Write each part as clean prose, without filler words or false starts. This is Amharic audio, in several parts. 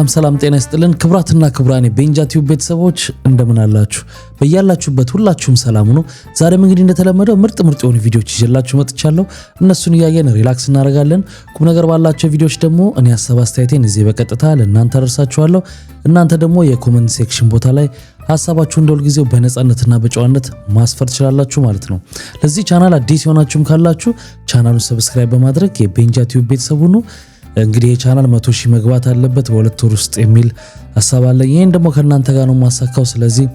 ሰላም ጤና ይስጥልን ክብራትና ክብራኔ ቤንጃ ቲዩብ ቤተሰቦች እንደምን አላችሁ? በእያላችሁበት ሁላችሁም ሰላም ነው። ዛሬም እንግዲህ እንደተለመደው ምርጥ የሆኑ ቪዲዮዎች ይዤላችሁ መጥቻለሁ። እነሱን እያየን ሪላክስ እናደርጋለን። ቁም ነገር ባላቸው ቪዲዮዎች ደግሞ እኔ ሐሳብ አስተያየቴን እዚህ በቀጥታ ለእናንተ አደርሳችኋለሁ። እናንተ ደግሞ የኮሜንት ሴክሽን ቦታ ላይ ሐሳባችሁን እንደሁል ጊዜው በነጻነትና በጨዋነት ማስፈር ትችላላችሁ ማለት ነው። ለዚህ ቻናል አዲስ የሆናችሁም ካላችሁ ቻናሉን ሰብስክራይብ በማድረግ የቤንጃ ቲዩብ ቤተሰብ ሁኑ። እንግዲህ የቻናል 100,000 መግባት አለበት በሁለት ወር ውስጥ የሚል ሐሳብ አለ። ይሄን ደግሞ ከናንተ ጋር ነው ማሳካው። ስለዚህ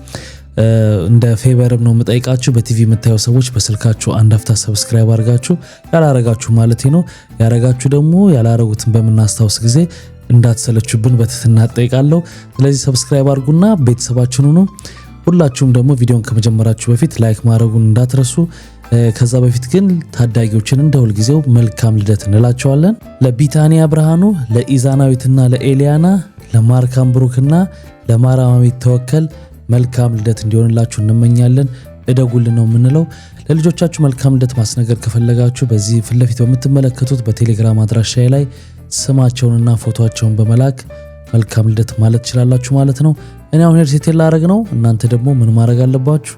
እንደ ፌቨርም ነው የምጠይቃችሁ። በቲቪ የምታዩ ሰዎች በስልካችሁ አንድ አፍታ ሰብስክራይብ አድርጋችሁ ያላረጋችሁ ማለት ነው። ያረጋችሁ ደግሞ ያላረጉትን በመናስታውስ ጊዜ እንዳትሰለቹብን በትህትና እጠይቃለሁ። ስለዚህ ሰብስክራይብ አድርጉና ቤተሰባችን ሁኑ። ሁላችሁም ደግሞ ቪዲዮን ከመጀመራችሁ በፊት ላይክ ማድረጉን እንዳትረሱ። ከዛ በፊት ግን ታዳጊዎችን እንደሁል ጊዜው መልካም ልደት እንላቸዋለን። ለቢታኒያ ብርሃኑ፣ ለኢዛናዊትና ለኤሊያና፣ ለማርካም ብሩክና ለማራማዊት ተወከል መልካም ልደት እንዲሆንላችሁ እንመኛለን። እደጉልን ነው የምንለው። ለልጆቻችሁ መልካም ልደት ማስነገር ከፈለጋችሁ በዚህ ፊት ለፊት በምትመለከቱት በቴሌግራም አድራሻዬ ላይ ስማቸውንና ፎቶአቸውን በመላክ መልካም ልደት ማለት ትችላላችሁ ማለት ነው። እኔ አሁን ሄድሴት ላረግ ነው። እናንተ ደግሞ ምን ማድረግ አለባችሁ?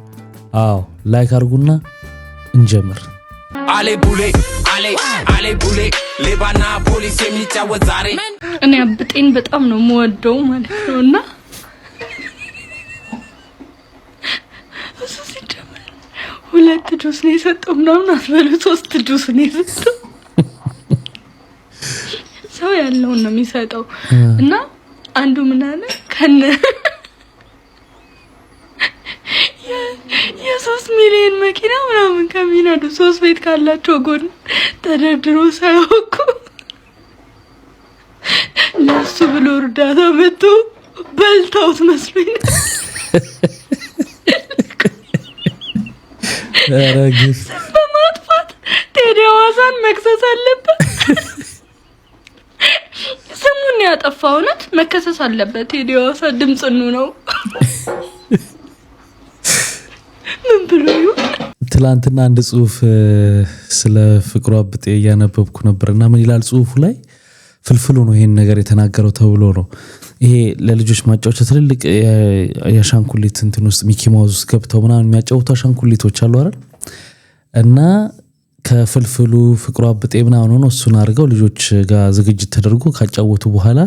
አዎ ላይክ አድርጉና እንጀምር። አሌ ቡሌ ሌባና ፖሊስ የሚጫወት ዛሬ እኔ አብጤን በጣም ነው የምወደው ማለት ነውና እሱ ሲጀምር 2 ጁስ ነው የሰጠው ምናምን አስበሉ 3 ጁስ ነው የሰጠው። ሰው ያለው ነው የሚሰጠው እና አንዱ ምን አለ ከነ የ3 ሚሊዮን መኪና ምናምን ከሚነዱ 3 ቤት ካላቸው ጎን ተደርድሮ ሳይወቁ ለሱ ብሎ እርዳታ መጥቶ በልተውት መስሎኝ አረግስ በማጥፋት ቴዲ አዋሳን መክሰስ አለበት። ስሙን ያጠፋው እውነት መከሰስ አለበት። ቴዲ አዋሳ ድምጽኑ ነው። ምን ብሎ ትላንትና አንድ ጽሁፍ ስለ ፍቅሩ አብጤ እያነበብኩ ነበርና ምን ይላል ጽሁፉ ላይ? ፍልፍሉ ነው ይሄን ነገር የተናገረው ተብሎ ነው። ይሄ ለልጆች ማጫወቻ ትልልቅ የአሻንኩሊት እንትን ውስጥ ሚኪ ማውዝ ውስጥ ገብተው ምናምን የሚያጫውቱ አሻንኩሊቶች አሉ አይደል? እና ከፍልፍሉ ፍቅሩ አብጤ ምናምን ሆኖ እሱን አድርገው ልጆች ጋር ዝግጅት ተደርጎ ካጫወቱ በኋላ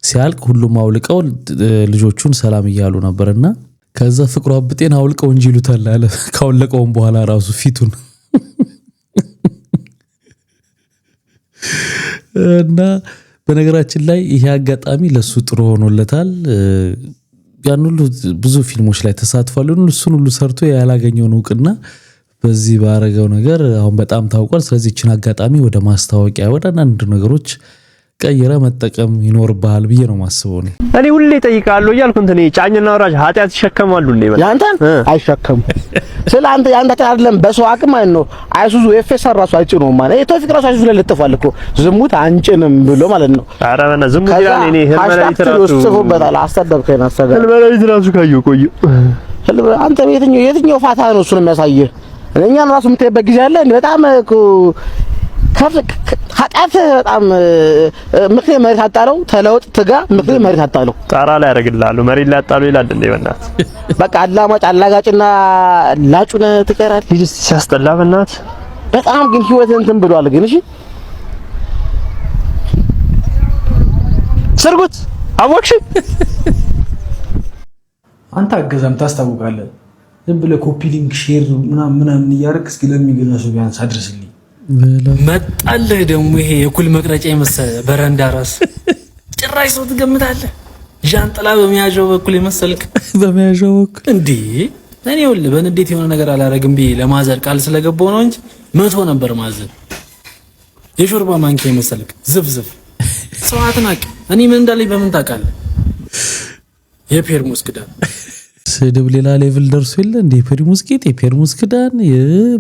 ሲያልቅ ሁሉም አውልቀው ልጆቹን ሰላም እያሉ ነበርና ከዛ ፍቅሩ አብጤን አውልቀው እንጂ ይሉታል አለ። ካውለቀውም በኋላ ራሱ ፊቱን እና በነገራችን ላይ ይሄ አጋጣሚ ለሱ ጥሩ ሆኖለታል። ያን ሁሉ ብዙ ፊልሞች ላይ ተሳትፏል። እሱን ሁሉ ሰርቶ ያላገኘውን እውቅና በዚህ ባረገው ነገር አሁን በጣም ታውቋል። ስለዚህ እቺን አጋጣሚ ወደ ማስታወቂያ ወደ አንዳንድ ነገሮች ቀይረ መጠቀም ይኖርብሃል ብዬ ነው ማስበው። እኔ ሁሌ ጠይቃለሁ እያልኩ እንትን ጫኝና ወራጅ ኃጢአት ይሸከማሉ እንዴ? ያንተን አይሸከሙ ስለአንተ ያንተ አይደለም በሰው አቅም አይደል ነው። አይሱዙ ኤፍኤስአር ራሱ አይጭነውም ማለት የቶፊቅ ራሱ አይሱዙ ላይ ለጥፏል እኮ ዝሙት አንጭንም ብሎ ማለት ነው። ኧረ በእና ዝሙት ይላል። እኔ ህልመላይት ራሱ ጽፎበታል። አስተደብከኝ አስተደ ህልመላይት ራሱ ካየው ቆየ። አንተ የትኛው ፋታ ነው እሱን የሚያሳየህ? እኛን ራሱ የምታይበት ጊዜ አለ። በጣም ኃጢአት በጣም ምክሬ መሬት አጣለው። ተለውጥ ትጋ ምክሬ መሬት አጣለው። ጣራ ላይ ያደርግልሃለሁ መሬት ላይ አጣለው ይላል እንዴ? በእናት በቃ አላማጭ አላጋጭና ላጩነ ትቀራል። ልጅ ሲያስጠላ በእናት በጣም ግን ህይወት እንትን ብሏል። ግን እሺ ሰርጉት አወቅሽ አንተ አገዛም ታስታውቃለህ። ዝም ብለህ ኮፒ ሊንክ ሼር ምናምን እያደረግህ እስኪ ለሚገዛ ሰው ቢያንስ አድርስልኝ። መጣልህ ደግሞ ይሄ የኩል መቅረጫ የመሰለ በረንዳ ራስ ጭራሽ ሰው ትገምታለህ። ዣንጥላ በመያዣው በኩል የመሰልክ በመያዣው በኩል እንዴ! እኔ ይኸውልህ በንዴት የሆነ ነገር አላረግም ብዬ ለማዘር ቃል ስለገባው ነው እንጂ 100 ነበር ማዘር። የሾርባ ማንኪያ የመሰልክ ዝፍዝፍ ሰው አትናቅ። እኔ ምን እንዳለኝ በምን ታውቃለህ? የፔርሙስ ክዳን ስድብ ሌላ ሌቭል ደርሶ የለ እንዴ? ፔርሙስ ጌጥ የፔርሙስ ክዳን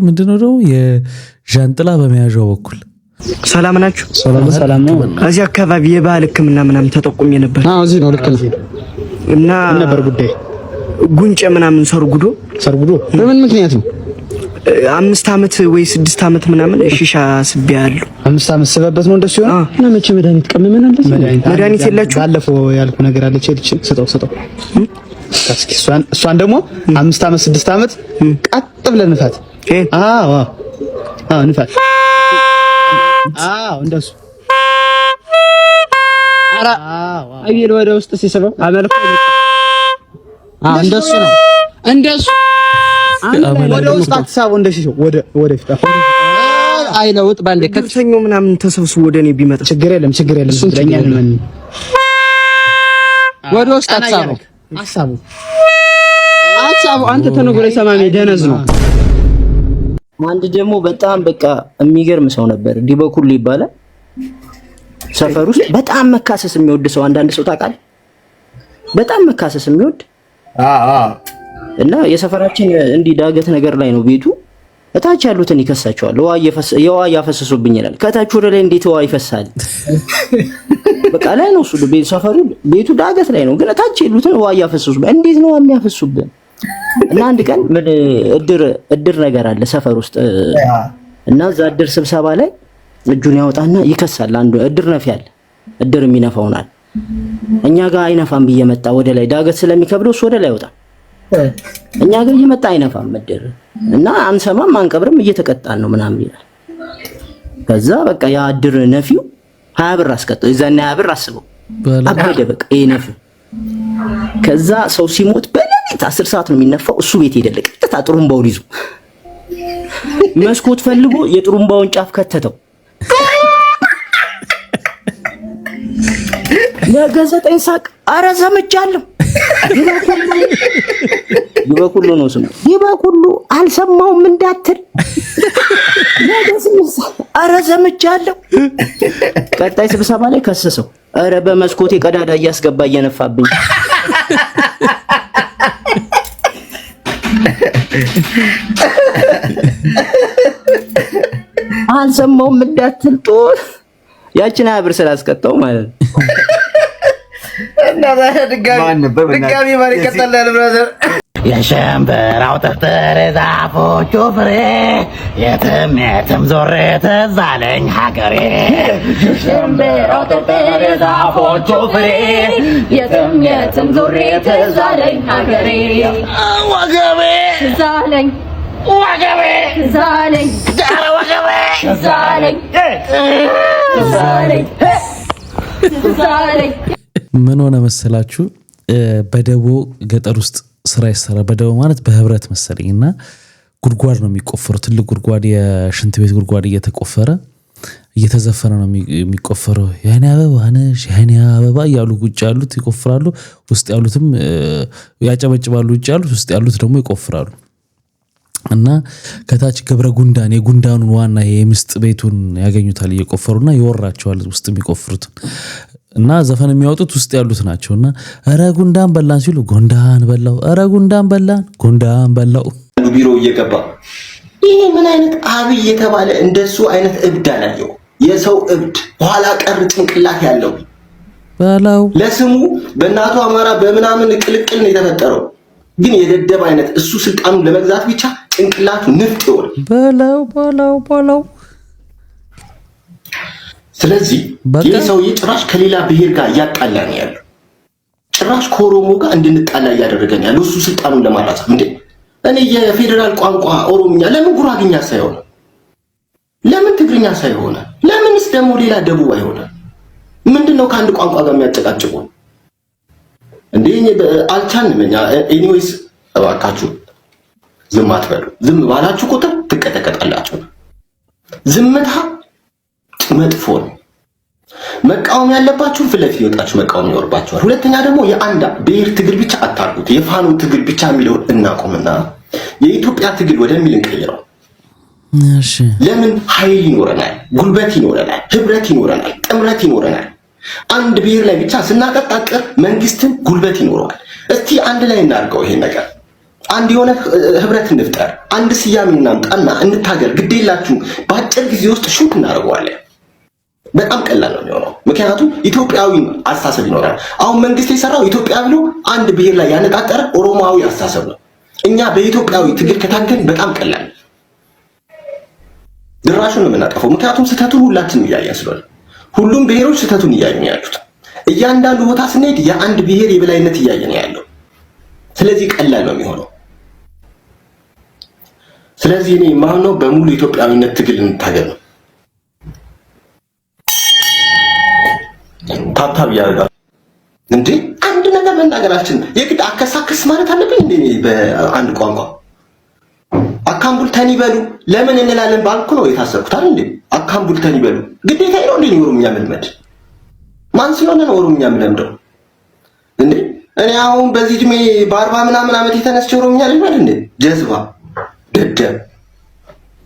ምንድነው ደግሞ የዣንጥላ በመያዣው በኩል ሰላም ናችሁ? ሰላም ነው። እዚህ አካባቢ የባህል ሕክምና ምናምን ተጠቁሜ ነበር። አዎ እዚህ ነው። ልክ ነው። እና ነበር ጉዳይ ጉንጨ ምናምን ሰርጉዶ በምን ምክንያት ነው? 5 ዓመት ወይ 6 ዓመት ምናምን ሺሻ ስቤያለሁ። 5 ዓመት ስበበት ነው እንደሱ ይሆናል። እና መቼ መድኃኒት ቀመመናል? መድኃኒት የላችሁ? ባለፈው ያልኩ ነገር አለች። ስጠው እስኪ እሷን ደግሞ 5 ዓመት 6 ዓመት ቀጥ ብለን ንፋት። አዎ ንፋት። እንደሱ ኧረ አየር ወደ ውስጥ ሲስበው አመልኮ እንደሱ ነው። እንደሱ ወደ ውስጥ አትሳቡ። እንደዚህ ወደ ፊት አይለውጥ ባንዴ ከሰኞ ምናምን ተሰብስቦ ወደ እኔ ቢመጣ ችግር የለም። ስለኛ ምን ወደ ውስጥ አትሳቡ። አንተ ተነግሮ ሰማሜ ደነዝ ነው። አንድ ደግሞ በጣም በቃ የሚገርም ሰው ነበር። ዲበኩሉ ይባላል። ሰፈር ውስጥ በጣም መካሰስ የሚወድ ሰው አንዳንድ ሰው ታውቃለህ፣ በጣም መካሰስ የሚወድ እና የሰፈራችን እንዲህ ዳገት ነገር ላይ ነው ቤቱ። እታች ያሉትን ይከሳቸዋል። የውሃ እያፈሰሱብኝ ይላል። ከታች ወደ ላይ እንዴት ውሃ ይፈሳል? በቃ ላይ ነው እሱ ሰፈሩ፣ ቤቱ ዳገት ላይ ነው፣ ግን እታች ያሉትን ውሃ እያፈሰሱብኝ። እንዴት ነው የሚያፈሱብን? እና አንድ ቀን ምን እድር ነገር አለ ሰፈር ውስጥ እና እዛ እድር ስብሰባ ላይ እጁን ያወጣና ይከሳል። አንዱ እድር ነፊ አለ፣ እድር የሚነፋውናል። እኛ ጋር አይነፋም ብዬ መጣ ወደ ላይ ዳገት ስለሚከብደው እሱ ወደ ላይ ወጣ። እኛ ጋር እየመጣ አይነፋም እድር እና አንሰማም አንቀብርም እየተቀጣን ነው ምናምን ይላል። ከዛ በቃ ያ እድር ነፊው 20 ብር አስቀጣው። የዛኔ 20 ብር አስበው አበደ በቃ ይሄ ነፊው። ከዛ ሰው ሲሞት በሌሊት 10 ሰዓት ነው የሚነፋው። እሱ ቤት ሄደልቅ ቀጥታ ጥሩምባውን ይዞ መስኮት ፈልጎ የጥሩምባውን ጫፍ ከተተው። ነገ 9 ሰዓት ኧረ ዘምቻለሁ። ይበኩሉ ነው ስሙ። ይበኩሉ አልሰማውም እንዳትል። ነገ 8 ሰዓት ኧረ ዘምቻለሁ። ቀጣይ ስብሰባ ላይ ከሰሰው። ኧረ በመስኮቴ ቀዳዳ እያስገባ እየነፋብኝ። አልሰማውም እንዳትል ጦር ያችን 20 ብር ስላስቀጣው ማለት ነው። እና ድጋሚ ማን ይቀጥላል? ብራዘር የሸምበራው ጥፍጥር ዛፎቹ ፍሬ የትም ዞሬ ትዝ አለኝ ሀገሬ። የሸምበራው ጥፍጥር ዛፎቹ ፍሬ የትም ዞሬ ትዝ አለኝ ሀገሬ። ወገቤ ትዝ አለኝ ወገቤ ትዝ አለኝ ዳረ ወገቤ ትዝ አለኝ ትዝ አለኝ ትዝ አለኝ። ምን ሆነ መሰላችሁ? በደቦ ገጠር ውስጥ ስራ ይሰራ። በደቦ ማለት በህብረት መሰለኝ እና ጉድጓድ ነው የሚቆፈረው። ትልቅ ጉድጓድ፣ የሽንት ቤት ጉድጓድ እየተቆፈረ እየተዘፈነ ነው የሚቆፈረው። የኔ አበባ ነሽ የኔ አበባ እያሉ ውጭ ያሉት ይቆፍራሉ፣ ውስጥ ያሉትም ያጨበጭባሉ። ውጭ ያሉት ውስጥ ያሉት ደግሞ ይቆፍራሉ። እና ከታች ገብረ ጉንዳን የጉንዳኑን ዋና የምስጥ ቤቱን ያገኙታል እየቆፈሩና ይወራቸዋል ውስጥ የሚቆፍሩትን እና ዘፈን የሚያወጡት ውስጥ ያሉት ናቸውና ኧረ ጉንዳን በላን ሲሉ ጉንዳን በላው፣ ኧረ ጉንዳን በላን ጉንዳን በላው። ቢሮ እየገባ ይሄ ምን አይነት አብይ የተባለ እንደሱ አይነት እብድ አላየው። የሰው እብድ ኋላ ቀር ጭንቅላት ያለው በላው። ለስሙ በእናቱ አማራ በምናምን ቅልቅል ነው የተፈጠረው፣ ግን የደደብ አይነት እሱ ስልጣኑን ለመግዛት ብቻ ጭንቅላቱ ንፍጥ ይሆናል። በላው። ስለዚህ ይህ ሰውዬ ጭራሽ ከሌላ ብሔር ጋር እያጣላ ነው ያለው። ጭራሽ ከኦሮሞ ጋር እንድንጣላ እያደረገን ያለው እሱ ስልጣኑን ለማራዘም። እንዴ እኔ የፌዴራል ቋንቋ ኦሮምኛ ለምን ጉራግኛ ሳይሆን፣ ለምን ትግርኛ ሳይሆን፣ ለምንስ ደግሞ ሌላ ደቡብ አይሆንም? ምንድነው ከአንድ ቋንቋ ጋር የሚያጨቃጭቁ? እንዴ አልቻልንም እኛ። ኤኒዌይስ እባካችሁ ዝም አትበሉ። ዝም ባላችሁ ቁጥር ትቀጠቀጣላችሁ። ዝምታ መጥፎ ነው። መቃወም ያለባችሁ ፊት ለፊት ወጣችሁ መቃወም ይኖርባችኋል። ሁለተኛ ደግሞ የአንድ ብሔር ትግል ብቻ አታርጉት። የፋኖ ትግል ብቻ የሚለውን እናቆምና የኢትዮጵያ ትግል ወደሚል እንቀይረው። እሺ ለምን ኃይል ይኖረናል፣ ጉልበት ይኖረናል፣ ህብረት ይኖረናል፣ ጥምረት ይኖረናል። አንድ ብሔር ላይ ብቻ ስናቀጣቅር መንግስትም ጉልበት ይኖረዋል። እስቲ አንድ ላይ እናድርገው ይሄን ነገር። አንድ የሆነ ህብረት እንፍጠር፣ አንድ ስያሜ እናምጣና እንታገር። ግዴላችሁ በአጭር ጊዜ ውስጥ ሹት እናደርገዋለን። በጣም ቀላል ነው የሚሆነው። ምክንያቱም ኢትዮጵያዊ አስተሳሰብ ይኖራል። አሁን መንግስት የሰራው ኢትዮጵያ ብሎ አንድ ብሔር ላይ ያነጣጠረ ኦሮሞአዊ አስተሳሰብ ነው። እኛ በኢትዮጵያዊ ትግል ከታገልን በጣም ቀላል ድራሹን ነው የምናጠፋው። ምክንያቱም ስህተቱን ሁላችንም እያየን ስለሆነ ሁሉም ብሔሮች ስህተቱን እያዩ ያሉት። እያንዳንዱ ቦታ ስንሄድ የአንድ ብሔር የበላይነት እያየን ያለው። ስለዚህ ቀላል ነው የሚሆነው። ስለዚህ እኔ የማምነው በሙሉ ኢትዮጵያዊነት ትግል እንታገል ነው። ታብታብ ያደርጋል እንዴ? አንድ ነገር መናገራችን የግድ አከሳከስ ማለት አለብኝ እንዴ? በአንድ ቋንቋ አካምቡልተን ይበሉ ለምን እንላለን ባልኩ ነው የታሰርኩት አይደል እንዴ? አካምቡልተን ይበሉ ግዴታ ነው እንዴ? ኦሮምኛ መልመድ ማን ስለሆነ ነው ኦሮምኛ የምለምደው እንዴ? እኔ አሁን በዚህ እድሜ በ40 ምናምን ዓመት የተነስቼ ኦሮምኛ ልልመድ እንዴ? ጀዝባ ደደብ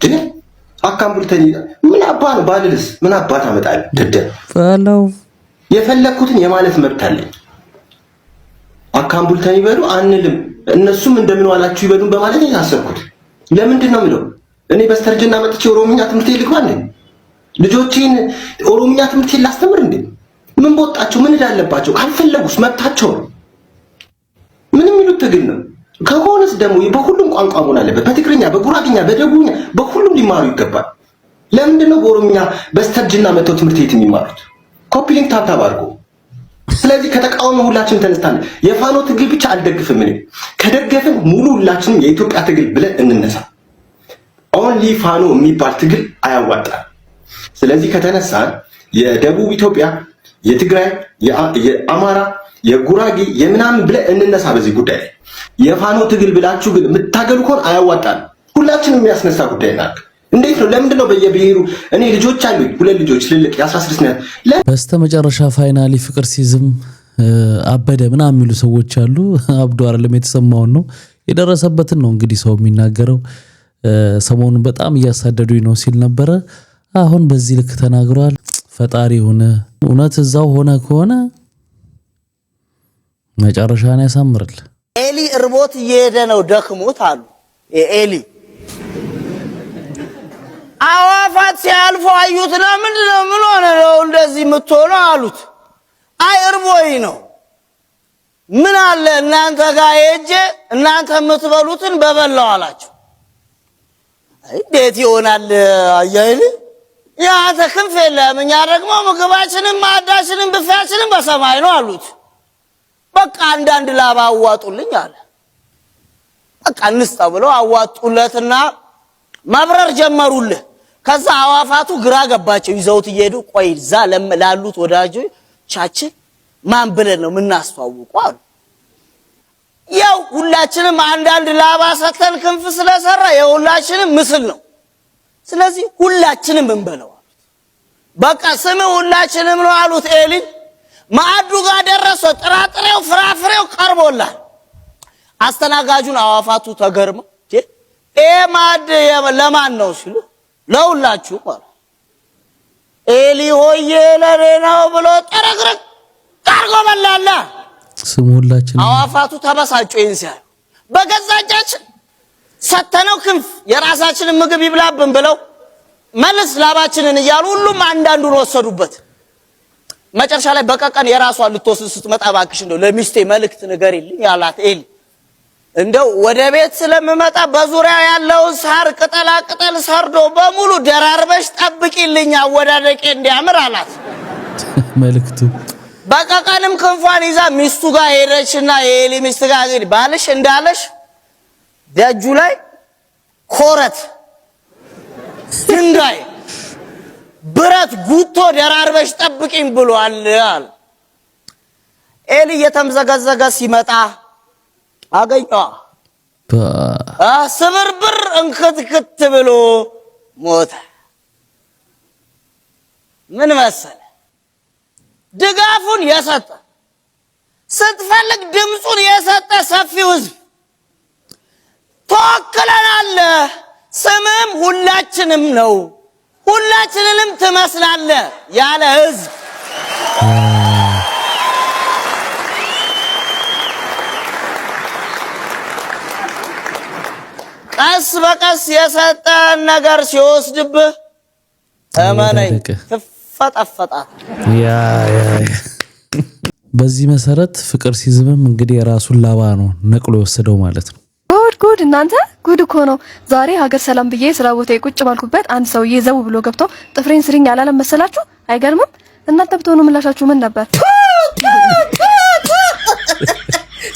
እንዴ? አካምቡልተን ምን አባ ነው ባልልስ ምን አባ ታመጣለህ? ደደብ ፈላው የፈለኩትን የማለት መብት አለኝ። አካምቡልተን ይበሉ አንልም፣ እነሱም እንደምን ዋላችሁ ይበሉን በማለት የታሰርኩት ለምንድን ነው የምለው? እኔ በስተርጅና መጥቼ ኦሮምኛ ትምህርት ልግባ እንዴ? ልጆቼን ኦሮምኛ ትምህርት ላስተምር እንዴ? ምን ቦጣቸው? ምን እንዳለባቸው? ካልፈለጉስ መብታቸው ነው። ምንም ይሉት ትግል ነው። ከሆነስ ደግሞ በሁሉም ቋንቋ መሆን አለበት። በትግርኛ፣ በጉራግኛ፣ በደቡብኛ በሁሉም ሊማሩ ይገባል። ለምንድን ነው በኦሮምኛ በስተርጅና መጥተው ትምህርት ቤት የሚማሩት? ኮፒ ሊንክ ታብታብ አድርጎ። ስለዚህ ከተቃወመ ሁላችንም ተነስታለን። የፋኖ ትግል ብቻ አልደግፍም። እኔ ከደገፍን ሙሉ ሁላችንም የኢትዮጵያ ትግል ብለን እንነሳ። ኦንሊ ፋኖ የሚባል ትግል አያዋጣም። ስለዚህ ከተነሳን የደቡብ ኢትዮጵያ፣ የትግራይ፣ የአማራ፣ የጉራጌ የምናምን ብለን እንነሳ። በዚህ ጉዳይ ላይ የፋኖ ትግል ብላችሁ ግን የምታገሉ ከሆነ አያዋጣም። ሁላችንም የሚያስነሳ ጉዳይ ናት። እንዴት ነው? ለምንድን ነው በየብሔሩ? እኔ ልጆች አሉኝ፣ 2 ልጆች ትልልቅ የ16 ነው። በስተመጨረሻ ፋይናሊ ፍቅር ሲዝም አበደ ምናምን የሚሉ ሰዎች አሉ። አብዶ አይደለም የተሰማውን ነው የደረሰበትን ነው እንግዲህ ሰው የሚናገረው። ሰሞኑን በጣም እያሳደዱኝ ነው ሲል ነበረ። አሁን በዚህ ልክ ተናግሯል። ፈጣሪ ሆነ እውነት እዛው ሆነ ከሆነ መጨረሻን ያሳምርል። ኤሊ እርቦት እየሄደ ነው ደክሞት አሉ ኤሊ አዋፋት ሲያልፉ አዩት። ለምንድን ነው ምን ሆነ ነው እንደዚህ የምትሆነው አሉት። አይ እርቦኝ ነው። ምን አለ እናንተ ጋር ሄጄ እናንተ የምትበሉትን በበላው አላቸው። እንዴት ይሆናል አያይል ያንተ ክንፍ የለም፣ እኛ ደግሞ ምግባችንም ማዕዳችንም ብፌያችንም በሰማይ ነው አሉት። በቃ አንዳንድ ላባ አዋጡልኝ አለ። በቃ እንስጣ ብለው አዋጡለትና መብረር ጀመሩልህ። ከዛ አዋፋቱ ግራ ገባቸው። ይዘውት እየሄዱ ቆይ እዛ ላሉት ወዳጆቻችን ማን ብለን ነው የምናስተዋውቀው አሉ። ያው ሁላችንም አንዳንድ ላባ ሰተን ክንፍ ስለሰራ የሁላችንም ምስል ነው። ስለዚህ ሁላችንም እንበለው አሉት። በቃ ስም ሁላችንም ነው አሉት። ኤሊ ማዕዱ ጋር ደረሰ። ጥራጥሬው ፍራፍሬው ቀርቦላል። አስተናጋጁን አዋፋቱ ተገርመው ማዕድ ለማን ነው ሲሉ ለሁላችሁ ማለት ኤሊ ሆዬ ለኔ ነው ብሎ ጠረግረግ አርጎ በላላ። ስሙ ሁላችን አዋፋቱ ተበሳጩ። ይሄን ሲያዩ በገዛጃችን ሰተነው ክንፍ የራሳችንን ምግብ ይብላብን ብለው መልስ ላባችንን እያሉ ሁሉም አንዳንዱን ወሰዱበት። መጨረሻ ላይ በቀቀን የራሷን ልትወስድ ስትመጣ እባክሽ እንደው ለሚስቴ መልእክት ንገሪልኝ ያላት ኤሊ እንደው ወደ ቤት ስለምመጣ በዙሪያ ያለው ሳር ቅጠላ ቅጠል ሰርዶ በሙሉ ደራርበሽ ጠብቂልኝ አወዳደቄ እንዲያምር አላት። መልእክቱ በቀቀንም ክንፏን ይዛ ሚስቱ ጋር ሄደችና የኤሊ ሚስት ጋር እንግዲህ ባልሽ እንዳለሽ ደጁ ላይ ኮረት ድንጋይ ብረት ጉቶ ደራርበሽ ጠብቂኝ ብሏል አለ። ኤሊ እየተምዘገዘገ ሲመጣ አገኘዋ። ስብርብር እንክትክት ብሎ ሞተ። ምን መሰለ ድጋፉን የሰጠ ስትፈልግ ድምጹን የሰጠ ሰፊው ህዝብ ተወክለናል፣ ስምም ሁላችንም ነው፣ ሁላችንንም ትመስላለህ ያለ ህዝብ ቀስ በቀስ የሰጠን ነገር ሲወስድብህ እመነኝ ፈጠፈጣት። በዚህ መሰረት ፍቅር ሲዝምም እንግዲህ የራሱን ላባ ነው ነቅሎ የወሰደው ማለት ነው። ጉድ እናንተ ጉድ እኮ ነው። ዛሬ ሀገር ሰላም ብዬ ስራ ቦታዬ ቁጭ ባልኩበት አንድ ሰውዬ ዘው ብሎ ገብቶ ጥፍሬን ስሪኝ ያላለም መሰላችሁ? አይገርምም? እናንተ ብትሆኑ ምላሻችሁ ምን ነበር?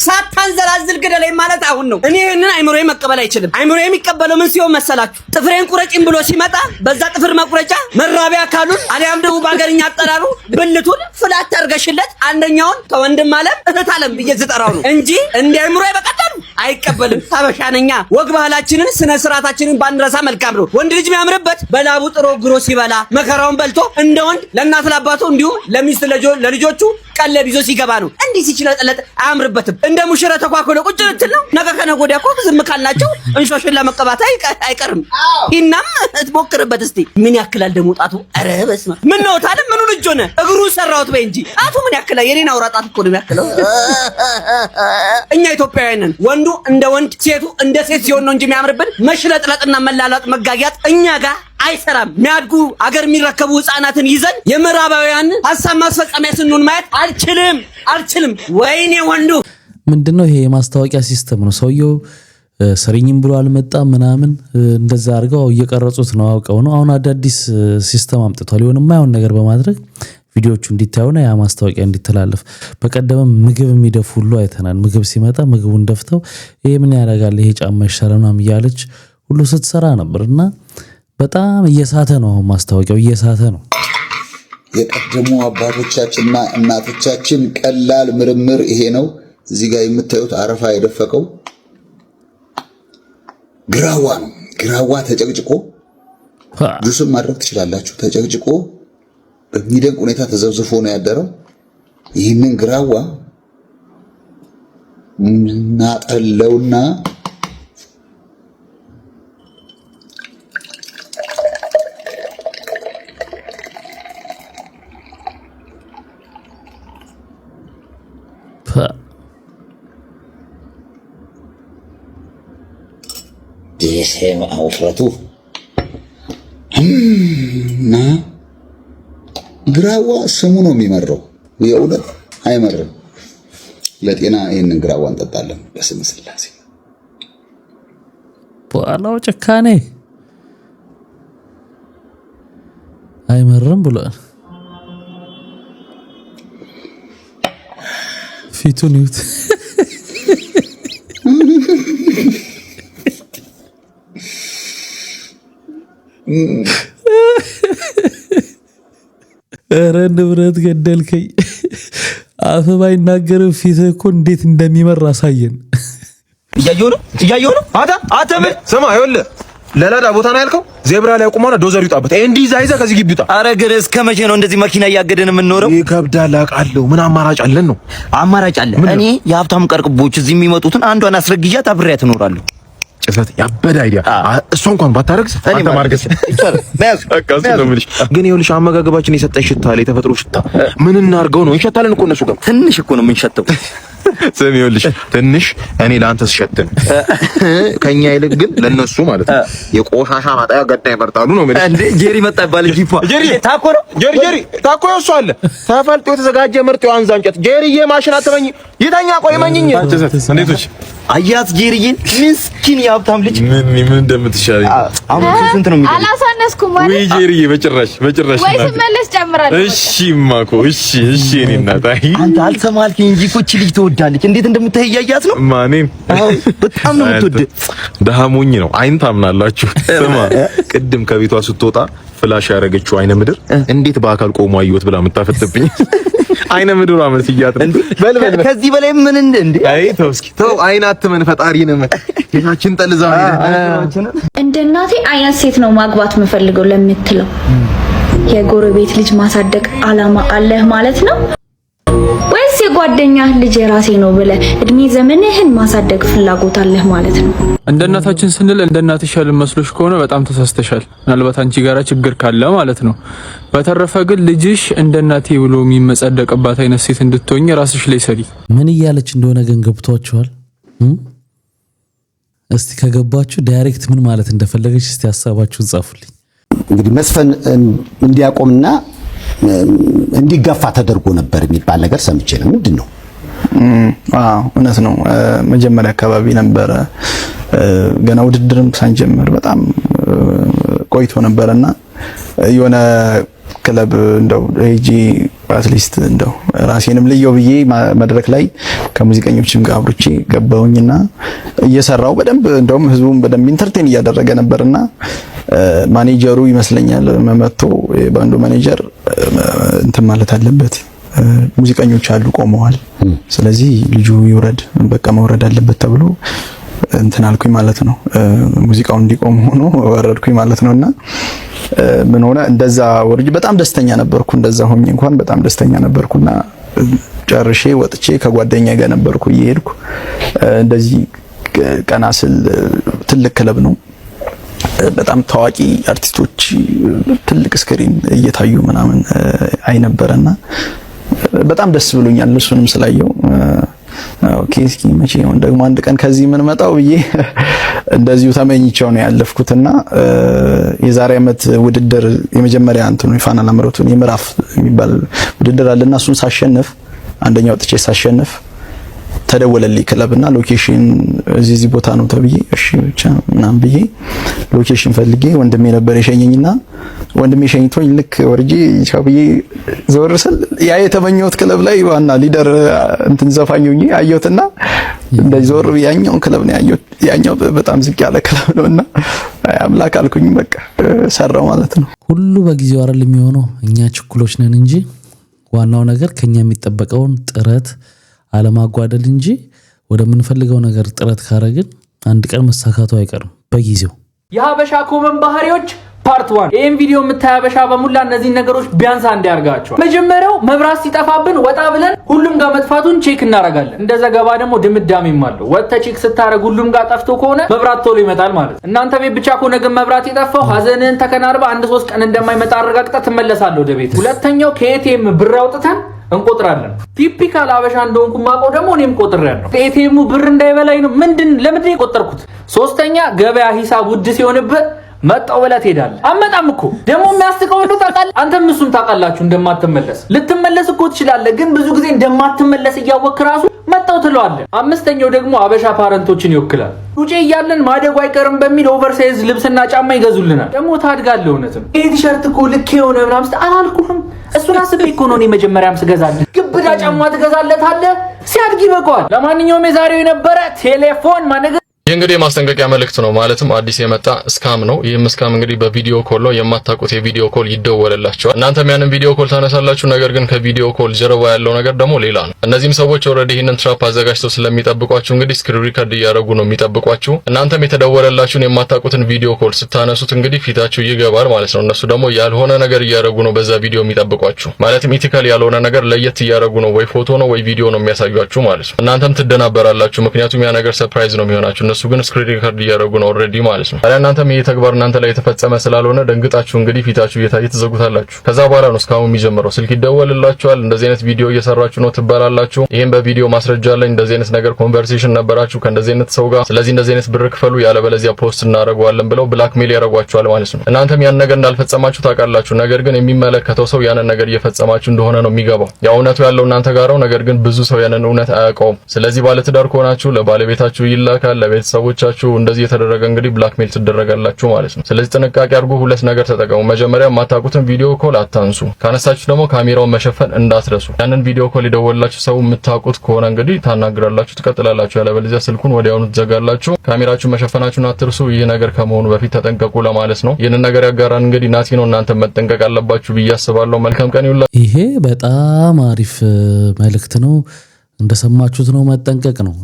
ሳታንዘላዝል ግደለኝ ማለት አሁን ነው። እኔ ይሄንን አይምሮዬ መቀበል አይችልም። አይምሮዬ የሚቀበለው ምን ሲሆን መሰላችሁ? ጥፍሬን ቁረጭኝ ብሎ ሲመጣ በዛ ጥፍር መቁረጫ መራቢያ አካሉን አሊያም ደግሞ በአገርኛ አጠራሩ ብልቱን ፍላት አድርገሽለት አንደኛውን ከወንድም አለም እህት አለም ብዬ ዝጠራው ነው እንጂ እንደ አይምሮዬ በቀጠሉ አይቀበልም። ታበሻነኛ ወግ ባህላችንን ስነ ስርዓታችንን ባንረሳ መልካም ነው። ወንድ ልጅ የሚያምርበት በላቡ ጥሮ ግሮ ሲበላ መከራውን በልቶ እንደ ወንድ ለእናት ለአባቱ እንዲሁም ለሚስት ለልጆቹ ቀለብ ይዞ ሲገባ ነው። እንዲህ ሲችለጠለጥ አያምርበትም። እንደ ሙሽራ ተኳኩሎ ቁጭ ልትል ነው። ነገ ከነገ ወዲያ እኮ ዝም ካልናቸው እንሾሽን ለመቀባት አይቀርም። ይናም ትሞክርበት እስቲ። ምን ያክላል ደግሞ ጣቱ? ኧረ በስመ አብ! ምን ነው ታለ? ምኑ ልጅ ሆነ? እግሩን ሰራሁት በይ እንጂ ጣቱ ምን ያክላል? የኔን አውራ ጣት እኮ ነው የሚያክለው። እኛ ኢትዮጵያውያን ነን። ወንዱ እንደ ወንድ፣ ሴቱ እንደ ሴት ሲሆን ነው እንጂ የሚያምርብን መሽለጥለጥና መላላጥ መጋጋጥ እኛ ጋር አይሰራም። የሚያድጉ አገር የሚረከቡ ህፃናትን ይዘን የምዕራባውያን ሐሳብ ማስፈጸሚያ ስንሆን ማየት አልችልም። ወይኔ ወንዱ ምንድነው ይሄ? የማስታወቂያ ሲስተም ነው። ሰውየው ስሪኝም ብሎ አልመጣም ምናምን እንደዛ አድርገው እየቀረጹት ነው፣ አውቀው ነው። አሁን አዳዲስ ሲስተም አምጥቷል። የሆነ የማይሆን ነገር በማድረግ ቪዲዮቹ እንዲታዩና ያ ማስታወቂያ እንዲተላለፍ። በቀደምም ምግብ የሚደፉ ሁሉ አይተናል። ምግብ ሲመጣ ምግቡን ደፍተው ይሄ ምን ያደርጋል ይሄ ጫማ ይሻላል ምናምን እያለች ሁሉ ስትሰራ ነበርና በጣም እየሳተ ነው። አሁን ማስታወቂያው እየሳተ ነው። የቀደሙ አባቶቻችንና እናቶቻችን ቀላል ምርምር ይሄ ነው። እዚህ ጋር የምታዩት አረፋ የደፈቀው ግራዋ ነው። ግራዋ ተጨቅጭቆ ጁስም ማድረግ ትችላላችሁ። ተጨቅጭቆ በሚደንቅ ሁኔታ ተዘብዝፎ ነው ያደረው። ይህንን ግራዋ እናጠለውና ዲሴም አውፍረቱ እና ግራዋ ስሙ ነው የሚመረው። የእውነት አይመርም። ለጤና ይህንን ግራዋ እንጠጣለን። በስመ ስላሴ በኋላው ጭካኔ አይመርም ብሏል። ፊቱን ይዩት። ኧረ ንብረት ገደልከኝ። አፍ ባይናገርም ፊትህ እኮ እንዴት እንደሚመር አሳየን። እያየሁ ነው። አንተ ምን ስማ፣ ይኸውልህ ለላዳ ቦታ ነው ያልከው። ዜብራ ላይ ቆመና ዶዘር ይውጣበት። እንዲህ ይዛ ከዚህ ግቢ ይውጣ። ኧረ ግን እስከ መቼ ነው እንደዚህ መኪና እያገደን የምንኖረው? ይከብዳል አውቃለሁ። ምን አማራጭ አለን ነው? አማራጭ አለ። እኔ የሀብታሙ ቀርቅቦች እዚህ የሚመጡትን አንዷን አስረግዣት አብሬያት እኖራለሁ። ጭሰት ያበደ አይዲያ። እሷ እንኳን ባታረግዝ አንተ ማርገዝ ግን ይኸውልሽ አመጋገባችን የሰጠን ሽታ ላይ የተፈጥሮ ሽታ ምን እናርገው ነው? እንሸታለን እኮ እነሱ ጋር ትንሽ እኮ ነው የምንሸተው። ስም ይኸውልሽ ትንሽ እኔ ለአንተ ስሸትን ከኛ ይልቅ ግን ለነሱ ማለት ነው የቆሻሻ ማጣያ ገዳ ይመርጣሉ ነው ማለት እንዴ። ጄሪ መጣ ይባል ጂፋ ጄሪ ታኮ ነው ጄሪ ታኮ እሱ አለ ተፈልጦ የተዘጋጀ ምርጥ የዋንዛ እንጨት ጄሪዬ ማሽን አትመኝ ይተኛ ቆይ መኝኝ እንዴቶች አያት ጄሪዬን ምስኪን የሀብታም ልጅ ምን እንደምትሻለኝ አሁን ስንት ነው የሚለው? አላሳነስኩም ማለት ወይ ጄሪዬ በጭራሽ ወይ ስመለስ ጨምራለሁ። እሺ ማኮ እሺ እኔ እናት አይ አንተ አልሰማልከኝ እንጂ እኮ እቺ ልጅ ትወዳለች። እንዴት እንደምትሄያያት ነው ማኔን በጣም ነው የምትወድ። ደሃሞኝ ነው አይን ታምናላችሁ። ስማ ቅድም ከቤቷ ስትወጣ ፍላሽ ያረገችው አይነ ምድር እንዴት በአካል ቆሞ አየሁት ብላ የምታፈጥብኝ አይነ ምድር አመስያት ነው። በልበል ከዚህ በላይ ምን እንደ አይ ተው እስኪ ተው አይን አትመን ፈጣሪ ነው ጌታችን ጠልዛ እንደ እናቴ አይነት ሴት ነው ማግባት የምፈልገው ለምትለው የጎረቤት ልጅ ማሳደግ አላማ አለህ ማለት ነው ወይስ የጓደኛህ ልጅ የራሴ ነው ብለህ እድሜ ዘመንህን ማሳደግ ፍላጎት አለህ ማለት ነው? እንደ እናታችን ስንል እንደ እናትሽ ያልን መስሎሽ ከሆነ በጣም ተሳስተሻል። ምናልባት አንቺ ጋራ ችግር ካለ ማለት ነው። በተረፈ ግን ልጅሽ እንደ እናቴ ብሎ የሚመጸደቅባት አይነት ሴት እንድትሆኝ ራስሽ ላይ ሰሪ። ምን እያለች እንደሆነ ግን ገብቷችኋል? እስቲ ከገባችሁ ዳይሬክት ምን ማለት እንደፈለገች እስቲ ሐሳባችሁን ጻፉልኝ። እንግዲህ መስፈን እንዲያቆምና እንዲገፋ ተደርጎ ነበር የሚባል ነገር ሰምቼ ነው። ምንድነው? እውነት ነው። መጀመሪያ አካባቢ ነበረ ገና ውድድርም ሳንጀምር በጣም ቆይቶ ነበርና የሆነ ክለብ እንደው ሄጂ አትሊስት እንደው ራሴንም ልየው ብዬ መድረክ ላይ ከሙዚቀኞችም ጋር አብሮቼ ገባሁኝና እየሰራው በደንብ እንደውም ህዝቡን በደንብ ኢንተርቴን እያደረገ ነበርና ማኔጀሩ ይመስለኛል መመቶ ባንዱ ማኔጀር እንትን ማለት አለበት ሙዚቀኞች አሉ ቆመዋል፣ ስለዚህ ልጁ ይወረድ በቃ መውረድ አለበት ተብሎ እንትን አልኩኝ ማለት ነው። ሙዚቃው እንዲቆም ሆኖ ወረድኩኝ ማለት ነውና ምን ሆነ እንደዛ ወርጅ በጣም ደስተኛ ነበርኩ። እንደዛ ሆኜ እንኳን በጣም ደስተኛ ነበርኩና ጨርሼ ወጥቼ ከጓደኛዬ ጋር ነበርኩ እየሄድኩ እንደዚህ ቀናስል ትልቅ ክለብ ነው፣ በጣም ታዋቂ አርቲስቶች ትልቅ ስክሪን እየታዩ ምናምን አይ ነበርና በጣም ደስ ብሎኛል እሱንም ስላየው። ኦኬ እስኪ መቼ ነው ደግሞ አንድ ቀን ከዚህ ምን መጣው ብዬ እንደዚሁ ተመኝቼው ነው ያለፍኩትና የዛሬ ዓመት ውድድር የመጀመሪያ እንትኑ የፋና ላምሮቱን የምዕራፍ የሚባል ውድድር አለና እሱን ሳሸንፍ አንደኛው ወጥቼ ሳሸንፍ ተደወለልኝ ክለብና ሎኬሽን እዚህ ቦታ ነው ተብዬ እሺ ብቻ ምናምን ብዬ ሎኬሽን ፈልጌ ወንድሜ ነበር የሸኘኝና ወንድሜ ሸኝቶኝ ልክ ወርጄ ቻብዬ ዘወር ስል ያ የተመኘሁት ክለብ ላይ ዋና ሊደር እንትን ዘፋኙኝ አየሁትና እንደዚህ ዘወር ያኛውን ክለብ ነው ያየሁት። ያኛው በጣም ዝቅ ያለ ክለብ ነውና አምላክ አልኩኝ በቃ ሰራው ማለት ነው። ሁሉ በጊዜው አይደል የሚሆነው፣ እኛ ችኩሎች ነን እንጂ ዋናው ነገር ከኛ የሚጠበቀውን ጥረት አለማጓደል እንጂ ወደምንፈልገው ነገር ጥረት ካረግን አንድ ቀን መሳካቱ አይቀርም በጊዜው። የሀበሻ ኮመን ባህሪዎች ፓርት 1። ይሄን ቪዲዮ የምታያበሻ በሙላ እነዚህ ነገሮች ቢያንስ አንድ ያርጋቸዋል። መጀመሪያው መብራት ሲጠፋብን ወጣ ብለን ሁሉም ጋር መጥፋቱን ቼክ እናረጋለን። እንደ ዘገባ ደግሞ ድምዳሜም አለው። ወጥተ ቼክ ስታረግ ሁሉም ጋር ጠፍቶ ከሆነ መብራት ቶሎ ይመጣል ማለት። እናንተ ቤት ብቻ ከሆነ ግን መብራት የጠፋው ሀዘንን ተከናርባ 1-3 ቀን እንደማይመጣ አረጋግጠህ ትመለሳለህ ወደ ቤት። ሁለተኛው ከኤቲኤም ብር አውጥተን እንቆጥራለን። ቲፒካል አበሻ እንደሆንኩ ማቆ ደግሞ እኔም ቆጥሬያለሁ። ኤቲኤሙ ብር እንዳይበላኝ ነው ለምንድን የቆጠርኩት። ሶስተኛ ገበያ ሂሳብ ውድ ሲሆንብህ መጣው ብለህ ትሄዳለህ። አመጣም እኮ ደግሞ የሚያስቀው እንደው ታውቃለህ፣ አንተም እሱም ታውቃላችሁ እንደማትመለስ። ልትመለስ እኮ ትችላለህ፣ ግን ብዙ ጊዜ እንደማትመለስ እያወቅህ ራሱ መጣው ትለዋለህ። አምስተኛው ደግሞ አበሻ ፓረንቶችን ይወክላል። ውጪ እያለን ማደጉ አይቀርም በሚል ኦቨርሳይዝ ልብስና ጫማ ይገዙልናል። ደግሞ ታድጋለህ። እውነትም ይሄ ቲሸርት እኮ ልክ የሆነ ምናምን አላልኩህም? እሱን አስቤ እኮ ነው እኔ መጀመሪያም ስገዛልህ። ግብዳ ጫማ ትገዛለታለህ፣ ሲያድግ ይበቃዋል። ለማንኛውም የዛሬው የነበረ ቴሌፎን ማነገ ይህ እንግዲህ የማስጠንቀቂያ መልእክት ነው። ማለትም አዲስ የመጣ ስካም ነው። ይህም ስካም እንግዲህ በቪዲዮ ኮል ነው። የማታውቁት የቪዲዮ ኮል ይደወልላችኋል። እናንተም ያንን ቪዲዮ ኮል ታነሳላችሁ። ነገር ግን ከቪዲዮ ኮል ጀርባ ያለው ነገር ደግሞ ሌላ ነው። እነዚህም ሰዎች ኦልሬዲ ይህንን ትራፕ አዘጋጅተው ስለሚጠብቋችሁ እንግዲህ ስክሪን ሪከርድ እያደረጉ ነው የሚጠብቋችሁ። እናንተም የተደወለላችሁን የማታውቁትን ቪዲዮ ኮል ስታነሱት እንግዲህ ፊታችሁ ይገባል ማለት ነው። እነሱ ደግሞ ያልሆነ ነገር እያደረጉ ነው በዛ ቪዲዮ የሚጠብቋችሁ። ማለትም ኢቲካል ያልሆነ ነገር ለየት እያደረጉ ነው። ወይ ፎቶ ነው ወይ ቪዲዮ ነው የሚያሳዩአችሁ ማለት ነው። እናንተም ትደናበራላችሁ፣ ምክንያቱም ያ ነገር ሰርፕራይዝ ነው የሚሆናችሁ። እነሱ ግን ስክሪን ሪከርድ እያደረጉ ነው ኦልሬዲ ማለት ነው። ታዲያ እናንተም ይሄ ተግባር እናንተ ላይ የተፈጸመ ስላልሆነ ደንግጣችሁ እንግዲህ ፊታችሁ እየታየ ትዘጉታላችሁ። ከዛ በኋላ ነው እስካሁን የሚጀምረው። ስልክ ይደወልላችኋል፣ እንደዚህ አይነት ቪዲዮ እየሰራችሁ ነው ትባላላችሁ። ይሄን በቪዲዮ ማስረጃ አለኝ፣ እንደዚህ አይነት ነገር ኮንቨርሴሽን ነበራችሁ ከእንደዚህ አይነት ሰው ጋር፣ ስለዚህ እንደዚህ አይነት ብር ክፈሉ ያለበለዚያ ፖስት እናደርገዋለን ብለው ብላክሜል ያደርጓችኋል ማለት ነው። እናንተም ያን ነገር እንዳልፈጸማችሁ ታውቃላችሁ። ነገር ግን የሚመለከተው ሰው ያንን ነገር እየፈጸማችሁ እንደሆነ ነው የሚገባው። ያው እውነቱ ያለው እናንተ ጋር ነው፣ ነገር ግን ብዙ ሰው ያንን እውነት አያውቀውም። ስለዚህ ባለትዳር ከሆናችሁ ለባለቤታችሁ ይላካል፣ ለቤተሰቦቻችሁ እንደዚህ የተደረገ እንግዲህ ብላክሜል ትደረጋላችሁ ማለት ነው። ስለዚህ ጥንቃቄ አድርጉ። ሁለት ነገር ተጠቀሙ። መጀመሪያ የማታውቁትን ቪዲዮ ኮል አታንሱ። ካነሳችሁ ደግሞ ካሜራውን መሸፈን እንዳትረሱ። ያንን ቪዲዮ ኮል ይደወልላችሁ ሰው የምታውቁት ከሆነ እንግዲህ ታናግራላችሁ፣ ትቀጥላላችሁ። ያለበለዚያ ስልኩን ወዲያውኑ ትዘጋላችሁ። ካሜራችሁን መሸፈናችሁን አትርሱ። ይህ ነገር ከመሆኑ በፊት ተጠንቀቁ ለማለት ነው። ይህንን ነገር ያጋራን እንግዲህ ናቲ ነው። እናንተ መጠንቀቅ አለባችሁ ብዬ አስባለሁ። መልካም ቀን ይሁንላችሁ። ይሄ በጣም አሪፍ መልእክት ነው። እንደሰማችሁት ነው፣ መጠንቀቅ ነው።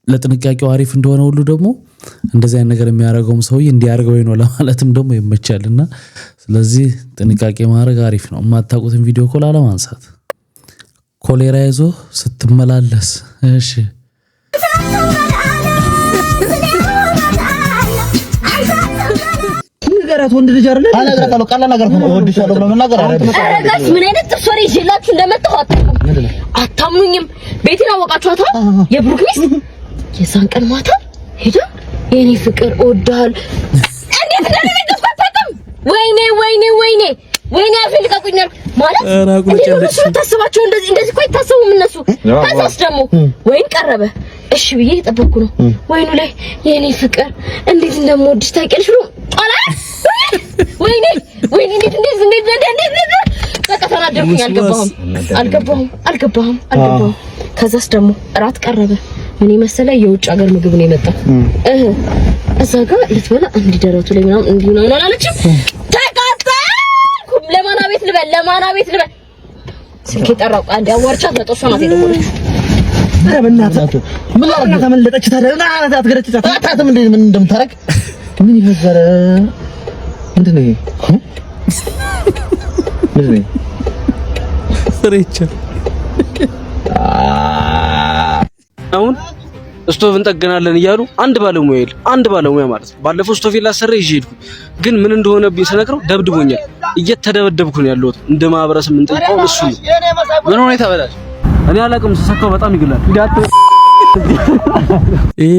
ለጥንቃቄው አሪፍ እንደሆነ ሁሉ ደግሞ እንደዚህ አይነት ነገር የሚያደርገውም ሰውዬ እንዲያርገው ነው ለማለትም ደግሞ ይመቻልና ስለዚህ ጥንቃቄ ማድረግ አሪፍ ነው። የማታውቁትን ቪዲዮ ኮል አለማንሳት። ኮሌራ ይዞ ስትመላለስ እሺ ነገራት ወንድ ልጅ አይደለ አነግራታለሁ። ቀላል ነገር ነው። ወድሻለሁ ብሎ መናገር አይደለም። አረጋስ ምን አይነት ጥፍር ይዤላችሁ እንደመጣሁ አታምኑኝም። ቤቴን አወቃችኋታ? የብሩክ ሚስት የዛን ቀን ማታ ሄዳ የኔ ፍቅር እወድሃለሁ እንዴት እንደነገርኳት አታውቅም። ወይኔ ወይኔ አፌን ልቀቁኛል ማለት እንዴ ታስባቸው እንደዚህ እኮ አይታሰቡም እነሱ ከዛስ ደግሞ ወይን ቀረበ እሺ ብዬ እየጠበቅኩ ነው ወይኑ ላይ የኔ ፍቅር እንዴት እንደምወድሽ ታውቂያለሽ ብሎ አላ ወይኔ እንዴት በቃ ተናደርኩኝ አልገባሁም ከዛስ ደግሞ እራት ቀረበ ምን መሰለ የውጭ ሀገር ምግብ ነው የመጣው እዛ ጋር ልትበላ አንድ ደረቱ ላይ ምናምን እንዲሁ ነው አላለችም ለማና ቤት ልበል ስልክ ጠራው አንድ አወርቻት ለጦሷ ናት የደወለች በእናትህ ምን ላድርግ ተመለጠች ታደርና አትገረጭታ አታትም እንዴ ምን እንደምታረግ ምን ይፈዘረ ምንድነው ምንድነው ፍሬቻ አሁን ስቶቭ እንጠገናለን እያሉ አንድ ባለሙያ ማለት ነው ባለፈው ስቶቭ ላሰረ ይዤ ሄድኩ ግን ምን እንደሆነብኝ ስነግረው ደብድቦኛል እየተደበደብኩ ነው ያለሁት እንደ ማህበረሰብ ምን ጠይቀው እሱ ምን ሆነ ተበላሽ እኔ አላቅም ስሰካው በጣም ይግላል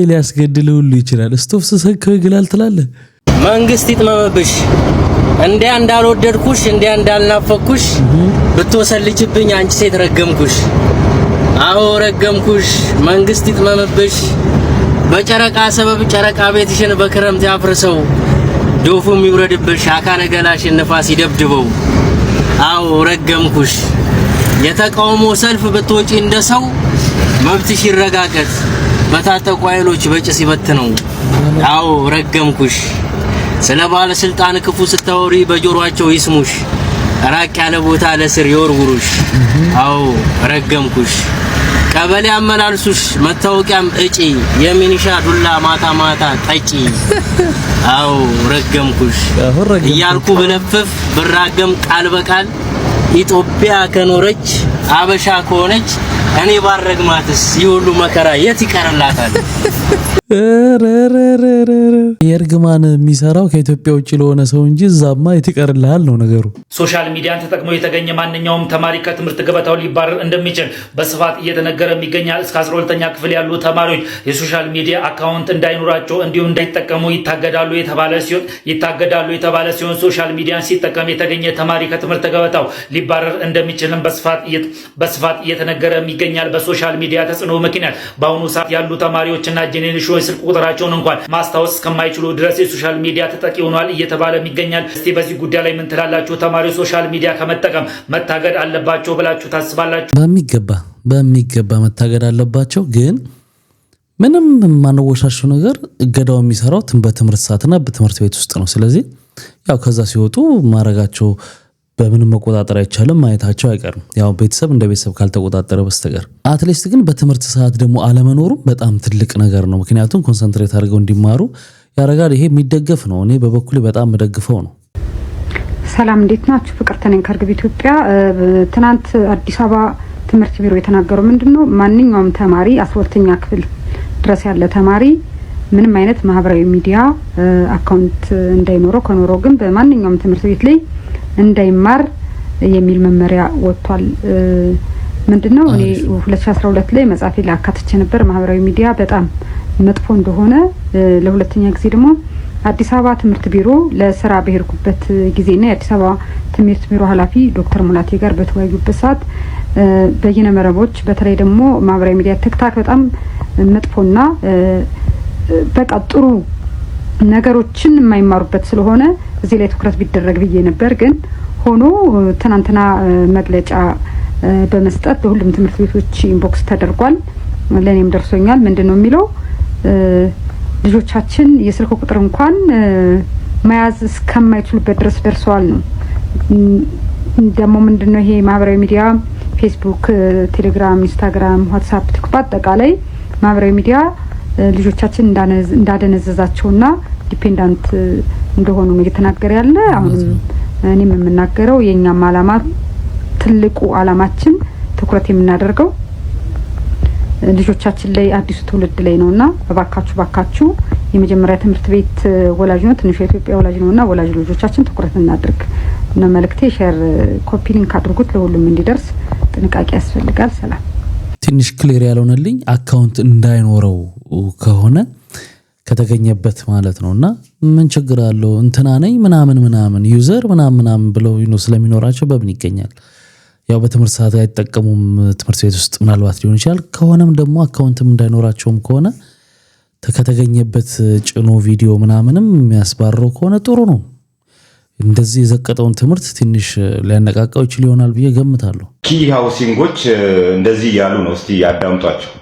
ሊያስገድል ሁሉ ይችላል ስቶቭ ስሰካው ይግላል ትላለህ መንግስት ይጥመምብሽ እንዴ እንዳልወደድኩሽ እንዴ እንዳልናፈኩሽ ብትወሰልጅብኝ አንቺ ሴት ረገምኩሽ አዎ ረገምኩሽ መንግስት ይጥመምብሽ በጨረቃ ሰበብ ጨረቃ ቤትሽን በክረምት ያፍርሰው ዶፉም ይውረድብሽ አካለ ገላሽን ንፋስ ይደብድበው አዎ ረገምኩሽ የተቃውሞ ሰልፍ ብትወጪ እንደሰው መብትሽ ይረጋገጥ በታጠቁ ኃይሎች በጭስ ይበትነው አዎ ረገምኩሽ ስለ ባለስልጣን ክፉ ስታወሪ በጆሮአቸው ይስሙሽ ራቅ ያለ ቦታ ለስር ይወርውሩሽ አዎ ረገምኩሽ ቀበሌ አመላልሱሽ መታወቂያም እጪ የሚኒሻ ዱላ ማታ ጠጪ አዎ ረገምኩሽ እያልኩ ብለፍፍ ብራገም ቃል በቃል ኢትዮጵያ ከኖረች አበሻ ከሆነች እኔ ባረግማትስ ይሁሉ መከራ የት ይቀርላታል የርግማን የሚሰራው ከኢትዮጵያ ውጪ ለሆነ ሰው እንጂ ዛማ የት ይቀርልሃል ነው ነገሩ ሶሻል ሚዲያን ተጠቅሞ የተገኘ ማንኛውም ተማሪ ከትምህርት ገበታው ሊባረር እንደሚችል በስፋት እየተነገረ የሚገኛል እስከ 12ኛ ክፍል ያሉ ተማሪዎች የሶሻል ሚዲያ አካውንት እንዳይኖራቸው እንዲሁም እንዳይጠቀሙ ይታገዳሉ የተባለ ሲሆን ሶሻል ሚዲያን ሲጠቀም የተገኘ ተማሪ ከትምህርት ገበታው ሊባረር እንደሚችልም በስፋት እየተነገረ ይገኛል በሶሻል ሚዲያ ተጽዕኖ ምክንያት በአሁኑ ሰዓት ያሉ ተማሪዎችና ጄኔሬሽኖች ስልክ ቁጥራቸውን እንኳን ማስታወስ እስከማይችሉ ድረስ የሶሻል ሚዲያ ተጠቂ ሆኗል እየተባለ ይገኛል እስቲ በዚህ ጉዳይ ላይ ምን ትላላችሁ ተማሪዎች ሶሻል ሚዲያ ከመጠቀም መታገድ አለባቸው ብላችሁ ታስባላችሁ በሚገባ መታገድ አለባቸው ግን ምንም ማንወሻሽው ነገር እገዳው የሚሰራው በትምህርት ሰዓትና በትምህርት ቤት ውስጥ ነው ስለዚህ ያው ከዛ ሲወጡ ማረጋቸው በምንም መቆጣጠር አይቻልም ማየታቸው አይቀርም ያው ቤተሰብ እንደ ቤተሰብ ካልተቆጣጠረ በስተቀር አትሊስት ግን በትምህርት ሰዓት ደግሞ አለመኖሩ በጣም ትልቅ ነገር ነው ምክንያቱም ኮንሰንትሬት አድርገው እንዲማሩ ያረጋል ይሄ የሚደገፍ ነው እኔ በበኩሌ በጣም መደግፈው ነው ሰላም እንዴት ናችሁ ፍቅርተ ነኝ ከርግብ ኢትዮጵያ ትናንት አዲስ አበባ ትምህርት ቢሮ የተናገረው ምንድነው ማንኛውም ተማሪ 12ኛ ክፍል ድረስ ያለ ተማሪ ምንም አይነት ማህበራዊ ሚዲያ አካውንት እንዳይኖረው ከኖረው ግን በማንኛውም ትምህርት ቤት ላይ እንዳይማር የሚል መመሪያ ወጥቷል ምንድነው እኔ 2012 ላይ መጻፌ ላይ አካትቼ ነበር ማህበራዊ ሚዲያ በጣም መጥፎ እንደሆነ ለሁለተኛ ጊዜ ደግሞ አዲስ አበባ ትምህርት ቢሮ ለስራ በሄድኩበት ጊዜና የአዲስ አበባ ትምህርት ቢሮ ኃላፊ ዶክተር ሙላቴ ጋር በተወያዩበት ሰዓት በየነ መረቦች በተለይ ደግሞ ማህበራዊ ሚዲያ ቲክታክ በጣም መጥፎና በቃ ጥሩ ነገሮችን የማይማሩበት ስለሆነ እዚህ ላይ ትኩረት ቢደረግ ብዬ ነበር ግን ሆኖ ትናንትና መግለጫ በመስጠት በሁሉም ትምህርት ቤቶች ኢንቦክስ ተደርጓል ለኔም ደርሶኛል ምንድነው የሚለው ልጆቻችን የስልክ ቁጥር እንኳን መያዝ እስከማይችሉበት ድረስ ደርሰዋል ነው ደግሞ ምንድነው ይሄ ማህበራዊ ሚዲያ ፌስቡክ ቴሌግራም ኢንስታግራም ዋትስአፕ ቲክቶክ አጠቃላይ ማህበራዊ ሚዲያ ልጆቻችን እንዳደነዘዛቸውና ዲፔንዳንት እንደሆኑ ነው እየተናገረ ያለ አሁን እኔም የምናገረው የኛም አላማ ትልቁ አላማችን ትኩረት የምናደርገው ልጆቻችን ላይ አዲሱ ትውልድ ላይ ነውና ባካችሁ የመጀመሪያ ትምህርት ቤት ወላጅ ነው ትንሽ የኢትዮጵያ ወላጅ ነውና ወላጅ ልጆቻችን ትኩረት እናድርግ እና መልእክቴ ሼር ኮፒ ሊንክ አድርጉት ለሁሉም እንዲደርስ ጥንቃቄ ያስፈልጋል ሰላም ትንሽ ክሊር ያልሆነልኝ አካውንት እንዳይኖረው ከሆነ ከተገኘበት ማለት ነውና ምን ችግር አለው? እንትና ነኝ ምናምን ዩዘር ምናምን ብለው ስለሚኖራቸው በምን ይገኛል? ያው በትምህርት ሰዓት አይጠቀሙም ትምህርት ቤት ውስጥ ምናልባት ሊሆን ይችላል። ከሆነም ደግሞ አካውንትም እንዳይኖራቸውም ከሆነ ከተገኘበት ጭኖ ቪዲዮ ምናምንም የሚያስባረው ከሆነ ጥሩ ነው። እንደዚህ የዘቀጠውን ትምህርት ትንሽ ሊያነቃቃው ይችል ይሆናል ብዬ ገምታለሁ። ኪ ሃውሲንጎች እንደዚህ ያሉ ነው። እስቲ ያዳምጧቸው።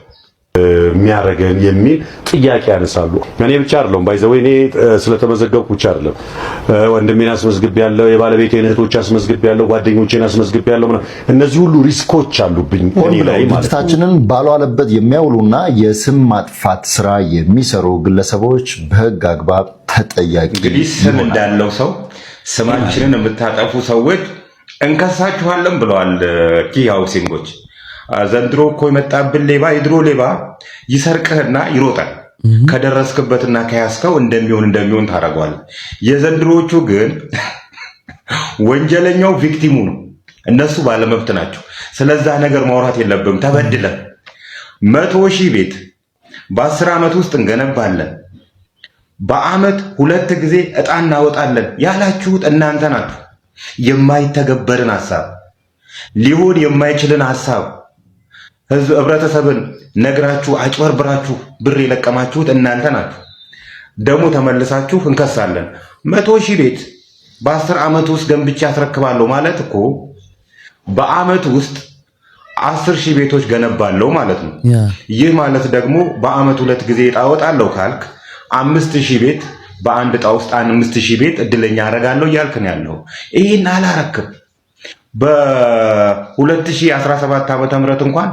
የሚያረገን የሚል ጥያቄ ያነሳሉ። እኔ ብቻ አይደለም ባይዘው እኔ ስለተመዘገብኩ ብቻ አይደለም ወንድሜን አስመዝግቤያለሁ፣ የባለቤቴን እህቶች አስመዝግቤያለሁ፣ ጓደኞቼን አስመዝግቤያለሁ። እነዚህ ሁሉ ሪስኮች አሉብኝ እኔ ላይ ማለት ነው። ድርጅታችንን ባልዋለበት የሚያውሉና የስም ማጥፋት ስራ የሚሰሩ ግለሰቦች በህግ አግባብ ተጠያቂ እንግዲህ ስም እንዳለው ሰው ስማችንን የምታጠፉ ሰዎች እንከሳችኋለን ብለዋል ኪ ሃውሲንጎች። ዘንድሮ እኮ የመጣብን ሌባ የድሮ ሌባ ይሰርቅህና ይሮጣል። ከደረስክበትና ከያዝከው እንደሚሆን ታደርገዋለህ። የዘንድሮቹ ግን ወንጀለኛው ቪክቲሙ ነው። እነሱ ባለመብት ናቸው። ስለዛ ነገር ማውራት የለብም። ተበድለ 100,000 ቤት በ10 ዓመት ውስጥ እንገነባለን፣ በአመት 2 ጊዜ ዕጣ እናወጣለን ያላችሁት እናንተ ናችሁ። የማይተገበርን ሐሳብ ሊሆን የማይችልን ሐሳብ ህብረተሰብን ነግራችሁ አጭበርብራችሁ ብር የለቀማችሁት እናንተ ናችሁ። ደግሞ ተመልሳችሁ እንከሳለን። 100,000 ቤት በ10 ዓመት ውስጥ ገንብቼ አስረክባለሁ ማለት እኮ በአመት ውስጥ 10,000 ቤቶች ገነባለሁ ማለት ነው። ይህ ማለት ደግሞ በአመት 2 ጊዜ ዕጣ አወጣለሁ ካልክ 5,000 ቤት በአንድ ዕጣ ውስጥ 5,000 ቤት እድለኛ አደርጋለሁ እያልክ ነው ያለው። ይሄን አላረክም። በ2017 ዓመተ ምህረት እንኳን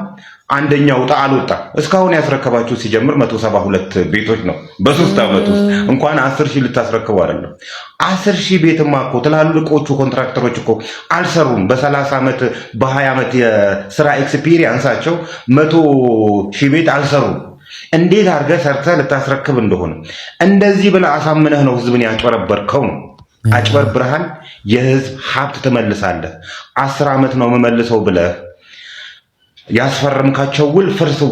አንደኛው ዕጣ አልወጣም። እስካሁን ያስረከባችሁ ሲጀምር 172 ቤቶች ነው በ3 ዓመት ውስጥ። እንኳን 10,000 ልታስረክቡ አይደለም 10,000 ቤትማ እኮ ትላልቆቹ ኮንትራክተሮች እኮ አልሰሩም። በ30 ዓመት በ20 ዓመት የስራ ኤክስፒሪየንሳቸው 100,000 ቤት አልሰሩም። እንዴት አድርገህ ሰርተህ ልታስረክብ እንደሆነ እንደዚህ ብለህ አሳምነህ ነው ህዝብን ያጭበረበርከው ነው። አጭበርብረሃል። የህዝብ ሀብት ትመልሳለህ። 10 ዓመት ነው የምመልሰው ብለህ ያስፈረምካቸው ውል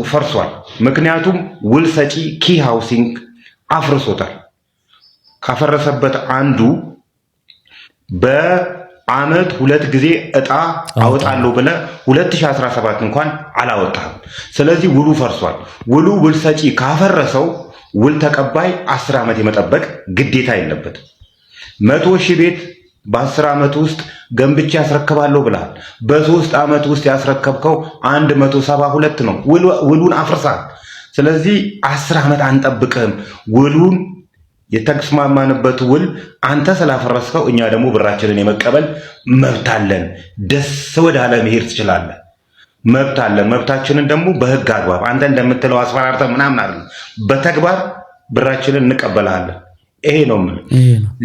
ፈርሷል። ምክንያቱም ውል ሰጪ ኪ ሃውሲንግ አፍርሶታል። ካፈረሰበት አንዱ በአመት 2 ጊዜ ዕጣ አወጣለሁ ብለህ 2017 እንኳን አላወጣህም። ስለዚህ ውሉ ፈርሷል። ውል ሰጪ ካፈረሰው ውል ተቀባይ 10 ዓመት የመጠበቅ ግዴታ የለበትም። 100,000 ቤት በ10 ዓመት ውስጥ ገንብቼ ያስረክባለሁ ብለሃል። በ3 ዓመት ውስጥ ያስረከብከው 172 ነው። ውሉን አፍርሳል። ስለዚህ 10 ዓመት አንጠብቅህም። ውሉን የተስማማንበት ውል አንተ ስላፈረስከው እኛ ደግሞ ብራችንን የመቀበል መብት አለን። ደስ ወዳለ መሄድ ትችላለህ። መብት አለን። መብታችንን ደግሞ በህግ አግባብ አንተ እንደምትለው አስፈራርተህ ምናምን አይደለም፣ በተግባር ብራችንን እንቀበላለን። ይሄ ነው ማለት።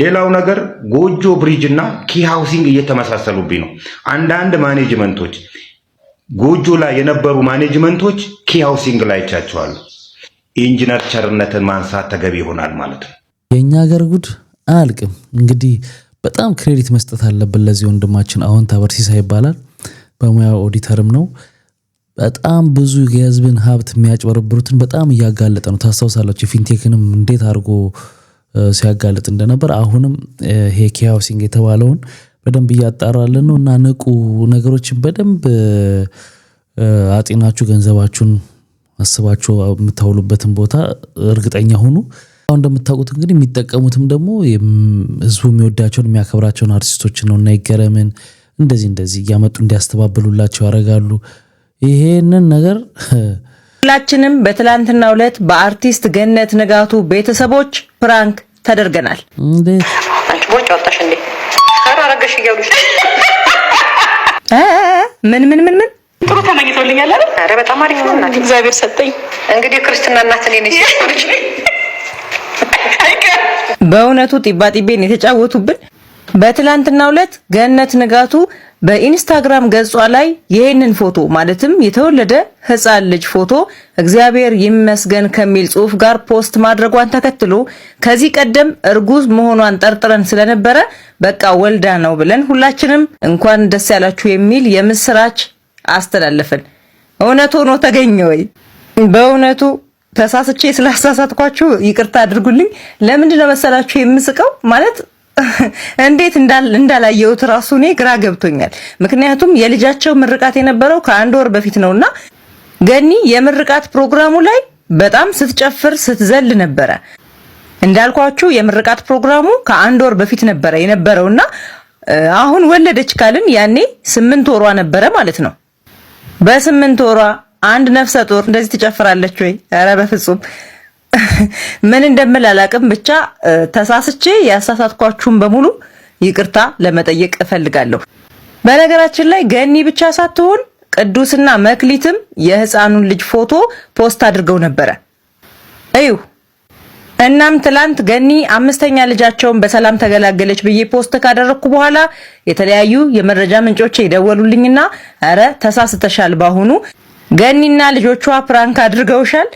ሌላው ነገር ጎጆ ብሪጅ እና ኪ ሃውሲንግ እየተመሳሰሉብኝ ነው። አንዳንድ ማኔጅመንቶች ጎጆ ላይ የነበሩ ማኔጅመንቶች ኪ ሃውሲንግ ላይ ቻቸዋል። ኢንጂነር ቸርነትን ማንሳት ተገቢ ይሆናል ማለት ነው። የኛ ሀገር ጉድ አያልቅም። እንግዲህ በጣም ክሬዲት መስጠት አለብን ለዚህ ወንድማችን። አሁን ታበርሲሳ ይባላል። በሙያ ኦዲተርም ነው። በጣም ብዙ የህዝብን ሀብት የሚያጭበረብሩትን በጣም እያጋለጠ ነው። ታስታውሳላችሁ ፊንቴክንም እንዴት አድርጎ ሲያጋልጥ እንደነበር። አሁንም ይሄ ኪ ሃውሲንግ የተባለውን በደንብ እያጣራልን ነው እና ንቁ። ነገሮችን በደንብ አጤናችሁ፣ ገንዘባችሁን አስባችሁ የምታውሉበትን ቦታ እርግጠኛ ሁኑ። አሁን እንደምታውቁት እንግዲህ የሚጠቀሙትም ደግሞ ህዝቡ የሚወዳቸውን የሚያከብራቸውን አርቲስቶችን ነው እና ይገረምን እንደዚህ እያመጡ እንዲያስተባብሉላቸው ያደርጋሉ። ይሄንን ነገር ሁላችንም በትላንትናው ዕለት በአርቲስት ገነት ንጋቱ ቤተሰቦች ፕራንክ ተደርገናል። አንቺ ቦጭ ወጣሽ እንዴ? ኧረ አረገሽ እያሉሽ ምን ጥሩ ተመኝቶልኛል አይደል? ኧረ በጣም አሪፍ ነው እናቴ፣ እግዚአብሔር ሰጠኝ። እንግዲህ ክርስትና እናት እኔ ነኝ ሲልሽ በእውነቱ ጢባጢቤን የተጫወቱብን። በትላንትናው ዕለት ገነት ንጋቱ በኢንስታግራም ገጿ ላይ ይሄንን ፎቶ ማለትም የተወለደ ህፃን ልጅ ፎቶ እግዚአብሔር ይመስገን ከሚል ጽሑፍ ጋር ፖስት ማድረጓን ተከትሎ ከዚህ ቀደም እርጉዝ መሆኗን ጠርጥረን ስለነበረ በቃ ወልዳ ነው ብለን ሁላችንም እንኳን ደስ ያላችሁ የሚል የምስራች አስተላለፈን። እውነት ሆኖ ተገኘ ወይ? በእውነቱ ተሳስቼ ስላሳሳትኳችሁ ይቅርታ አድርጉልኝ። ለምንድን ነው መሰላችሁ የምስቀው? ማለት እንዴት እንዳላየሁት ራሱ እኔ ግራ ገብቶኛል። ምክንያቱም የልጃቸው ምርቃት የነበረው ከ1 ወር በፊት ነውና ገኒ የምርቃት ፕሮግራሙ ላይ በጣም ስትጨፍር ስትዘል ነበረ። እንዳልኳችሁ የምርቃት ፕሮግራሙ ከ1 ወር በፊት ነበረ የነበረውና አሁን ወለደች ካልን ያኔ 8 ወሯ ነበረ ማለት ነው። በ8 ወሯ አንድ ነፍሰ ጡር እንደዚህ ትጨፍራለች ወይ? ኧረ በፍጹም። ምን እንደምል አላቅም። ብቻ ተሳስቼ ያሳሳትኳችሁን በሙሉ ይቅርታ ለመጠየቅ እፈልጋለሁ። በነገራችን ላይ ገኒ ብቻ ሳትሆን ቅዱስና መክሊትም የህፃኑን ልጅ ፎቶ ፖስት አድርገው ነበረ። እዩ። እናም ትላንት ገኒ 5ኛ ልጃቸውን በሰላም ተገላገለች ብዬ ፖስት ካደረኩ በኋላ የተለያዩ የመረጃ ምንጮች ይደወሉልኝና አረ ተሳስተሻል፣ ባሁኑ ገኒና ልጆቿ ፕራንክ አድርገውሻል።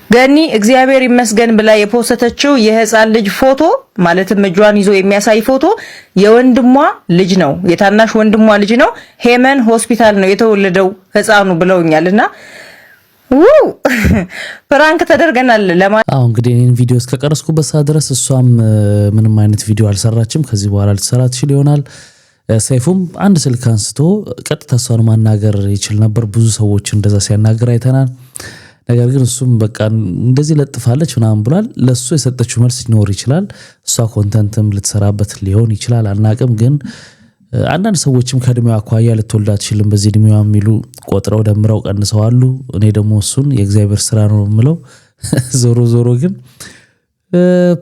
ገኒ እግዚአብሔር ይመስገን ብላ የፖስተችው የህፃን ልጅ ፎቶ ማለትም እጇን ይዞ የሚያሳይ ፎቶ የወንድሟ ልጅ ነው፣ የታናሽ ወንድሟ ልጅ ነው። ሄመን ሆስፒታል ነው የተወለደው ህፃኑ ብለውኛልና ፕራንክ ተደርገናል አሁን እንግዲህ እኔን ቪዲዮ እስከቀረስኩበት ሰዓት ድረስ እሷም ምንም አይነት ቪዲዮ አልሰራችም። ከዚህ በኋላ ልትሰራ ትችል ይሆናል። ሰይፉም አንድ ስልክ አንስቶ ቀጥታ እሷን ማናገር ይችል ነበር። ብዙ ሰዎች እንደዛ ሲያናገር አይተናል። ነገር ግን እሱም በቃ እንደዚህ ለጥፋለች ምናምን ብሏል። ለሱ የሰጠችው መልስ ሊኖር ይችላል። እሷ ኮንተንትም ልትሰራበት ሊሆን ይችላል፣ አናቅም። ግን አንዳንድ ሰዎችም ከእድሜዋ አኳያ ልትወልድ አትችልም በዚህ እድሜዋ የሚሉ ቆጥረው ደምረው ቀንሰዋሉ። እኔ ደግሞ እሱን የእግዚአብሔር ስራ ነው የምለው። ዞሮ ግን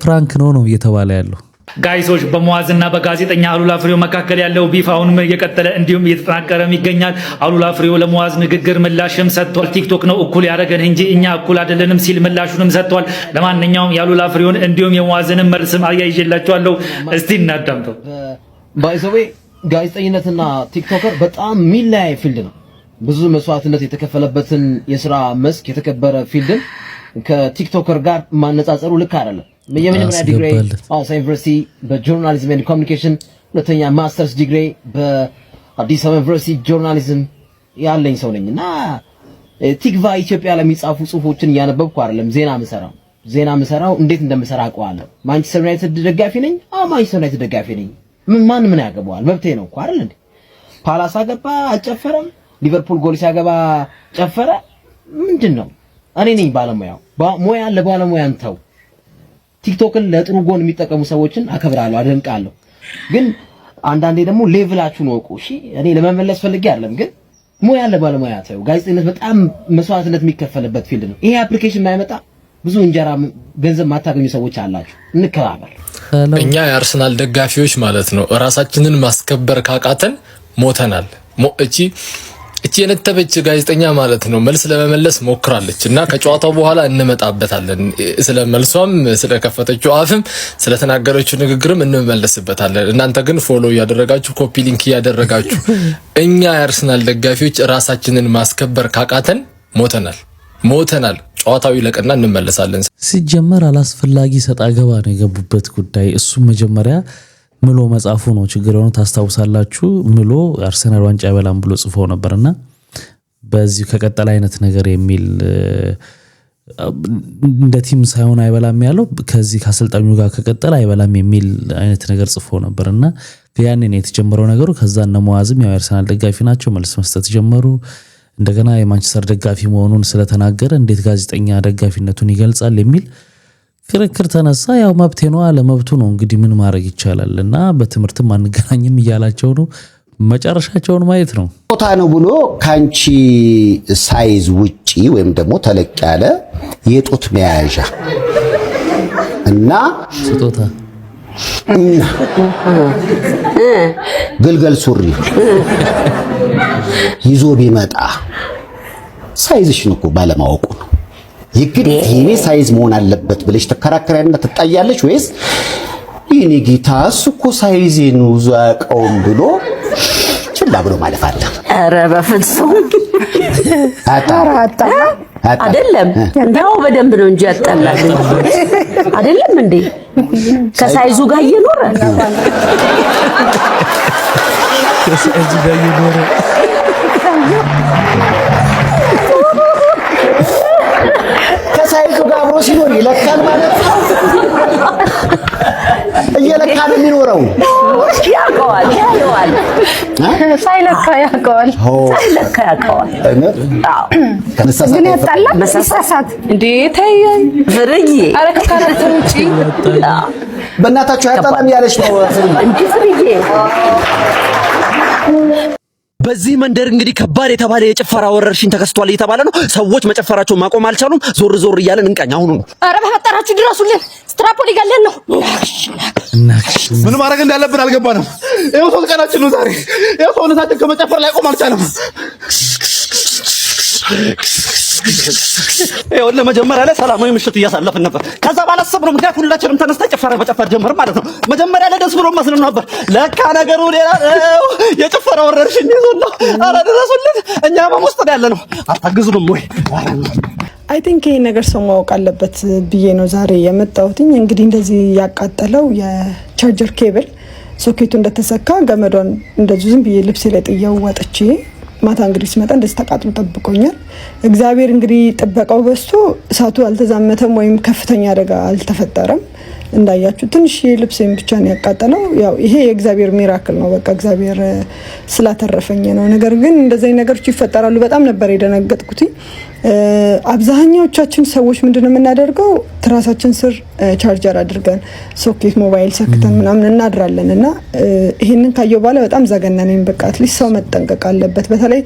ፕራንክ ነው እየተባለ ያለው። ጋይሶች በመዋዝና በጋዜጠኛ አሉላ ፍሬው መካከል ያለው ቢፍ አሁንም እየቀጠለ እንዲሁም እየተጠናከረም ይገኛል። አሉላ ፍሬው ለመዋዝ ንግግር ምላሽም ሰጥቷል። ቲክቶክ ነው እኩል ያደረገን እንጂ እኛ እኩል አይደለንም ሲል ምላሹንም ሰጥቷል። ለማንኛውም የአሉላ ፍሬውን እንዲሁም የመዋዝንም መልስም አያይዤላችኋለሁ። እስቲ እናዳምጠው። ባይዘዌ ጋዜጠኝነትና ቲክቶከር በጣም ሚለያይ ፊልድ ነው። ብዙ መስዋዕትነት የተከፈለበትን የሥራ መስክ የተከበረ ፊልድን ከቲክቶከር ጋር ማነጻጸሩ ልክ አይደለም። የመጀመሪያ ዲግሪ አዋሳ ዩኒቨርሲቲ በጆርናሊዝም ኤንድ ኮሚኒኬሽን፣ ሁለተኛ ማስተርስ ዲግሪ በአዲስ አበባ ዩኒቨርሲቲ ጆርናሊዝም ያለኝ ሰው ነኝና ቲክቫ ኢትዮጵያ ለሚጻፉ ጽሁፎችን እያነበብኩ አይደለም ዜና ምሰራው እንዴት እንደምሰራ አውቀዋለሁ። ማንቸስተር ዩናይትድ ደጋፊ ነኝ። ማንቸስተር ዩናይትድ ደጋፊ ነኝ። ምን ያገባዋል? መብቴ ነው እኮ አይደል እንዴ? ፓላስ አገባ አልጨፈረም፣ ሊቨርፑል ጎል ሲያገባ ጨፈረ። ምንድነው? እኔ ነኝ ባለሙያው። ሙያ ለባለሙያ እንተው። ቲክቶክን ለጥሩ ጎን የሚጠቀሙ ሰዎችን አከብራለሁ፣ አደንቃለሁ። ግን አንዳንዴ ደግሞ ሌቭላችሁን ወቁ። እሺ እኔ ለመመለስ ፈልጌ አይደለም፣ ግን ሙያ ለባለሙያ ተው። ጋዜጠኝነት በጣም መስዋዕትነት የሚከፈልበት ፊልድ ነው። ይሄ አፕሊኬሽን ማይመጣ ብዙ እንጀራ ገንዘብ ማታገኙ ሰዎች አላችሁ። እንከባበር። እኛ የአርሰናል ደጋፊዎች ማለት ነው ራሳችንን ማስከበር ካቃተን ሞተናል። እቺ የነተበች ጋዜጠኛ ማለት ነው መልስ ለመመለስ ሞክራለች እና ከጨዋታው በኋላ እንመጣበታለን። ስለ መልሷም ስለከፈተችው አፍም ስለተናገረችው ንግግርም እንመለስበታለን። እናንተ ግን ፎሎ ያደረጋችሁ ኮፒ ሊንክ ያደረጋችሁ እኛ የአርሰናል ደጋፊዎች ራሳችንን ማስከበር ካቃተን ሞተናል። ጨዋታው ይለቅና እንመለሳለን። ሲጀመር አላስፈላጊ ሰጣ ገባ ነው የገቡበት ጉዳይ። እሱም መጀመሪያ ምሎ መጻፉ ነው ችግር ሆኖ ታስታውሳላችሁ። ምሎ አርሰናል ዋንጫ አይበላም ብሎ ጽፎ ነበርና በዚህ ከቀጠለ አይነት ነገር የሚል እንደ ቲም ሳይሆን አይበላም ያለው ከዚህ ከአሰልጣኙ ጋር ከቀጠለ አይበላም የሚል አይነት ነገር ጽፎ ነበርና ያኔ ነው የተጀመረው ነገሩ። ከዛ እነ መዋዝም ያው አርሰናል ደጋፊ ናቸው፣ መልስ መስጠት ጀመሩ። እንደገና የማንቸስተር ደጋፊ መሆኑን ስለተናገረ እንዴት ጋዜጠኛ ደጋፊነቱን ይገልጻል የሚል ክርክር ተነሳ። ያው መብቴ ነው አለ፣ መብቱ ነው እንግዲህ ምን ማድረግ ይቻላልና በትምህርትም አንገናኝም እያላቸው ነው። መጨረሻቸውን ማየት ነው። ቦታ ነው ብሎ ካንቺ ሳይዝ ውጪ ወይም ደግሞ ተለቅ ያለ የጡት መያዣ እና ስጦታ ግልገል ሱሪ ይዞ ቢመጣ ሳይዝሽን እኮ ባለማወቁ ነው። የግድ ይሄኔ ሳይዝ መሆን አለበት ብለሽ ተከራከራና ትጣያለሽ ወይስ ይሄኔ ጌታ እሱ እኮ ሳይዝ ነው ያውቀውም ብሎ ችላ ብሎ ማለፍ አለ? ኧረ በፍጹም አይደለም። እንደው በደንብ ነው እንጂ ያጣላል አይደለም እንዴ? ከሳይዙ ጋር እየኖረ ከሳይዙ ጋር እየኖረ ከሳይዙ እየለካ ነው የሚኖረው። ያውቀዋል ሳይለካ ያውቀዋል። ግን ያጣላ መሳሳት እንዴት አይ ፍርዬ አረ ከካራክተር ውጪ በእናታችሁ ያጣላም ያለሽ ነው እንዴ ፍርዬ። በዚህ መንደር እንግዲህ ከባድ የተባለ የጭፈራ ወረርሽኝ ተከስቷል እየተባለ ነው። ሰዎች መጨፈራቸውን ማቆም አልቻሉም። ዞር ዞር እያለን እንቃኝ አሁን ነው። አረ በፈጠራችሁ ድረሱልን፣ ስትራፖሊ ጋለን ነው። ምን ማድረግ እንዳለብን አልገባንም። ይኸው 3 ቀናችን ነው ዛሬ። ይኸው ሰውነታችን ከመጨፈር ላይ ቆም አልቻለም። ይኸው ለመጀመሪያ ላይ ሰላማዊ ምሽት እያሳለፍን ነበር። ከዛ ባላሰብነው ምክንያት ሁላችንም ተነስተን ጭፈራ መጨፈር ጀመርን ማለት ነው። መጀመሪያ ላይ ደስ ብሎ መስለን ነበር። ለካ ነገሩ ሌላ ነው። የጭፈራ ወረርሽኝ ይዞና አረ ድረሱልን፣ እኛ በውስጥ ነው ያለነው። አታግዙንም ወይ? አይ ቲንክ ይሄ ነገር ሰው ማወቅ አለበት ብዬ ነው ዛሬ የመጣሁት። እንግዲህ እንደዚህ ያቃጠለው የቻርጀር ኬብል ሶኬቱ እንደተሰካ ገመዷን እንደዚህ ዝም ብዬ ልብሴ ላይ ጥያው ወጥቼ ማታ እንግዲህ ስመጣ እንደዚህ ተቃጥሎ ጠብቆኛል። እግዚአብሔር እንግዲህ ጥበቃው በስቶ እሳቱ አልተዛመተም ወይም ከፍተኛ አደጋ አልተፈጠረም። እንዳያችሁ ትንሽ ልብሴን ብቻ ነው ያቃጠለው። ያው ይሄ የእግዚአብሔር ሚራክል ነው። በቃ እግዚአብሔር ስላተረፈኝ ነው። ነገር ግን እንደዚህ ነገሮች ይፈጠራሉ። በጣም ነበር የደነገጥኩት። አብዛኛዎቻችን ሰዎች ምንድነው የምናደርገው? ትራሳችን ስር ቻርጀር አድርገን ሶኬት ሞባይል ሰክተን ምናምን እናድራለን እና ይሄንን ካየው በኋላ በጣም ዘገነነኝ። በቃ አትሊስት ሰው መጠንቀቅ አለበት። በተለይ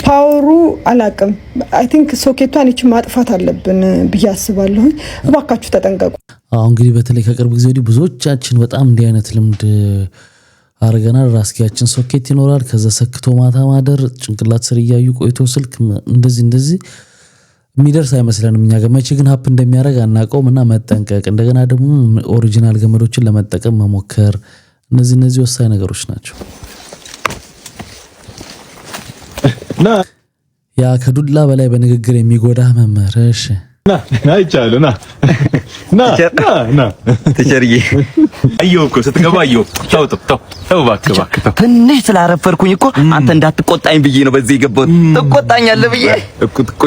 ፓወሩ አላቅም። አይ ቲንክ ሶኬቷን እቺ ማጥፋት አለብን ብዬ አስባለሁ። እባካችሁ ተጠንቀቁ። አሁን እንግዲህ በተለይ ከቅርብ ጊዜ ወዲህ ብዙዎቻችን በጣም እንዲህ አይነት ልምድ አርገናል። ራስኪያችን ሶኬት ይኖራል። ከዛ ሰክቶ ማታ ማደር፣ ጭንቅላት ስር እያዩ ቆይቶ ስልክ እንደዚህ የሚደርስ አይመስለንም እኛ ጋር። መቼ ግን ሀፕ እንደሚያደርግ አናውቀውም እና መጠንቀቅ፣ እንደገና ደግሞ ኦሪጂናል ገመዶችን ለመጠቀም መሞከር፣ እነዚህ ወሳኝ ነገሮች ናቸው። ያ ከዱላ በላይ በንግግር የሚጎዳ መመረሽ ና ይቻላል ና ተቸርዬ አየሁ እኮ ስትገባ አየሁ። ተው እባክህ ትንሽ ስላረፈርኩኝ እኮ አንተ እንዳትቆጣኝ ብዬ ነው በዚህ የገባሁት። ትቆጣኛለህ ብዬ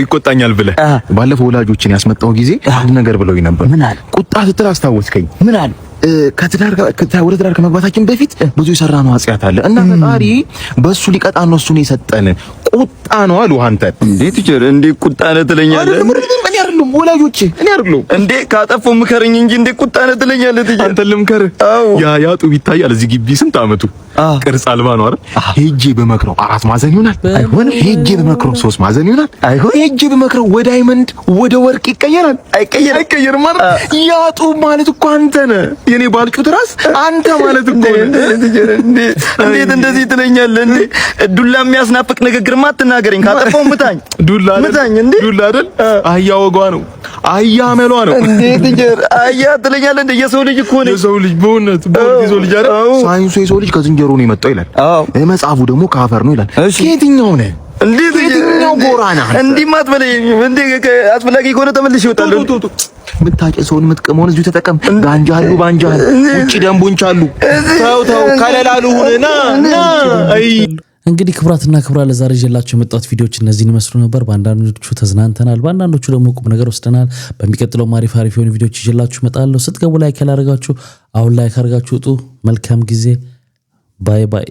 ይቆጣኛል ብለህ ባለፈው ወላጆችን ያስመጣው ጊዜ አንድ ነገር ብለውኝ ነበር። ምን አለ? ቁጣ ስትል አስታወስከኝ። ምን አለ? ወደ ትዳር ከመግባታችን በፊት ብዙ የሰራነው ኃጢአት አለ እና ፈጣሪ በሱ ሊቀጣን ነው እሱን የሰጠን። ቁጣ ነው አሉ። አንተ እንዴት ይችላል እንዴ? ቁጣ ነው ትለኛለህ? እኔ አይደለም ወላጆቼ፣ እኔ አይደለም እንዴ? ካጠፉ ምከረኝ እንጂ እንዴ ቁጣ ነው ትለኛለህ? አንተ ልምከር። ያ ጡብ ይታያል እዚህ ግቢ ስንት አመቱ ቅርጽ አልባ ነው አይደል? ሄጄ በመክረው 4 ማዕዘን ይሆናል። አይሆን። ሄጄ በመክረው 3 ማዕዘን ይሆናል። አይሆን። ሄጄ በመክረው ወደ ዳይመንድ ወደ ወርቅ ይቀየራል። አይቀየርም ማለት ያ ጡብ ማለት እኮ አንተ ነህ። የኔ ባልጩት ራስ አንተ ማለት እኮ እንዴት እንደዚህ ትለኛለህ እንዴ? ዱላ የሚያስናፍቅ ንግግርማ አትናገረኝ። ካጠፋው ምታኝ። ዱላ አይደል? አህያ ወጓ ነው። አህያ መሏ ነው። እንዴት ይጀር አህያ ትለኛለህ እንዴ? የሰው ልጅ እኮ ነው። የሰው ልጅ በእውነት የሰው ልጅ አይደል? ሳይንሱ የሰው ልጅ ከዝንጀሮ ነው የመጣው ይላል። መጽሐፉ ደግሞ ከአፈር ነው ይላል። ከየትኛው ነህ? እንዴት የትኛው ጎራና? እንዲህ አትበለኝ እንዴ። አስፈላጊ ከሆነ ተመልሼ እወጣለሁ። የምታጨሰውን የምትቀመውን እዚሁ ተጠቀም። ጋንጃሉ ባንጃሉ ውጪ ደንቦች አሉ። ተው ከለላሉና አይ እንግዲህ ክብራትና ክብራ ለዛሬ ይዤላችሁ የመጣሁት ቪዲዮዎች እነዚህን ይመስሉ ነበር። በአንዳንዶቹ ተዝናንተናል፣ በአንዳንዶቹ ደግሞ ቁም ነገር ወስደናል። በሚቀጥለው አሪፍ የሆኑ ቪዲዮዎች ይዤላችሁ እመጣለሁ። ስትገቡ ላይክ ያላደረጋችሁ አሁን ላይክ አድርጋችሁ ውጡ። መልካም ጊዜ። ባይ ባይ።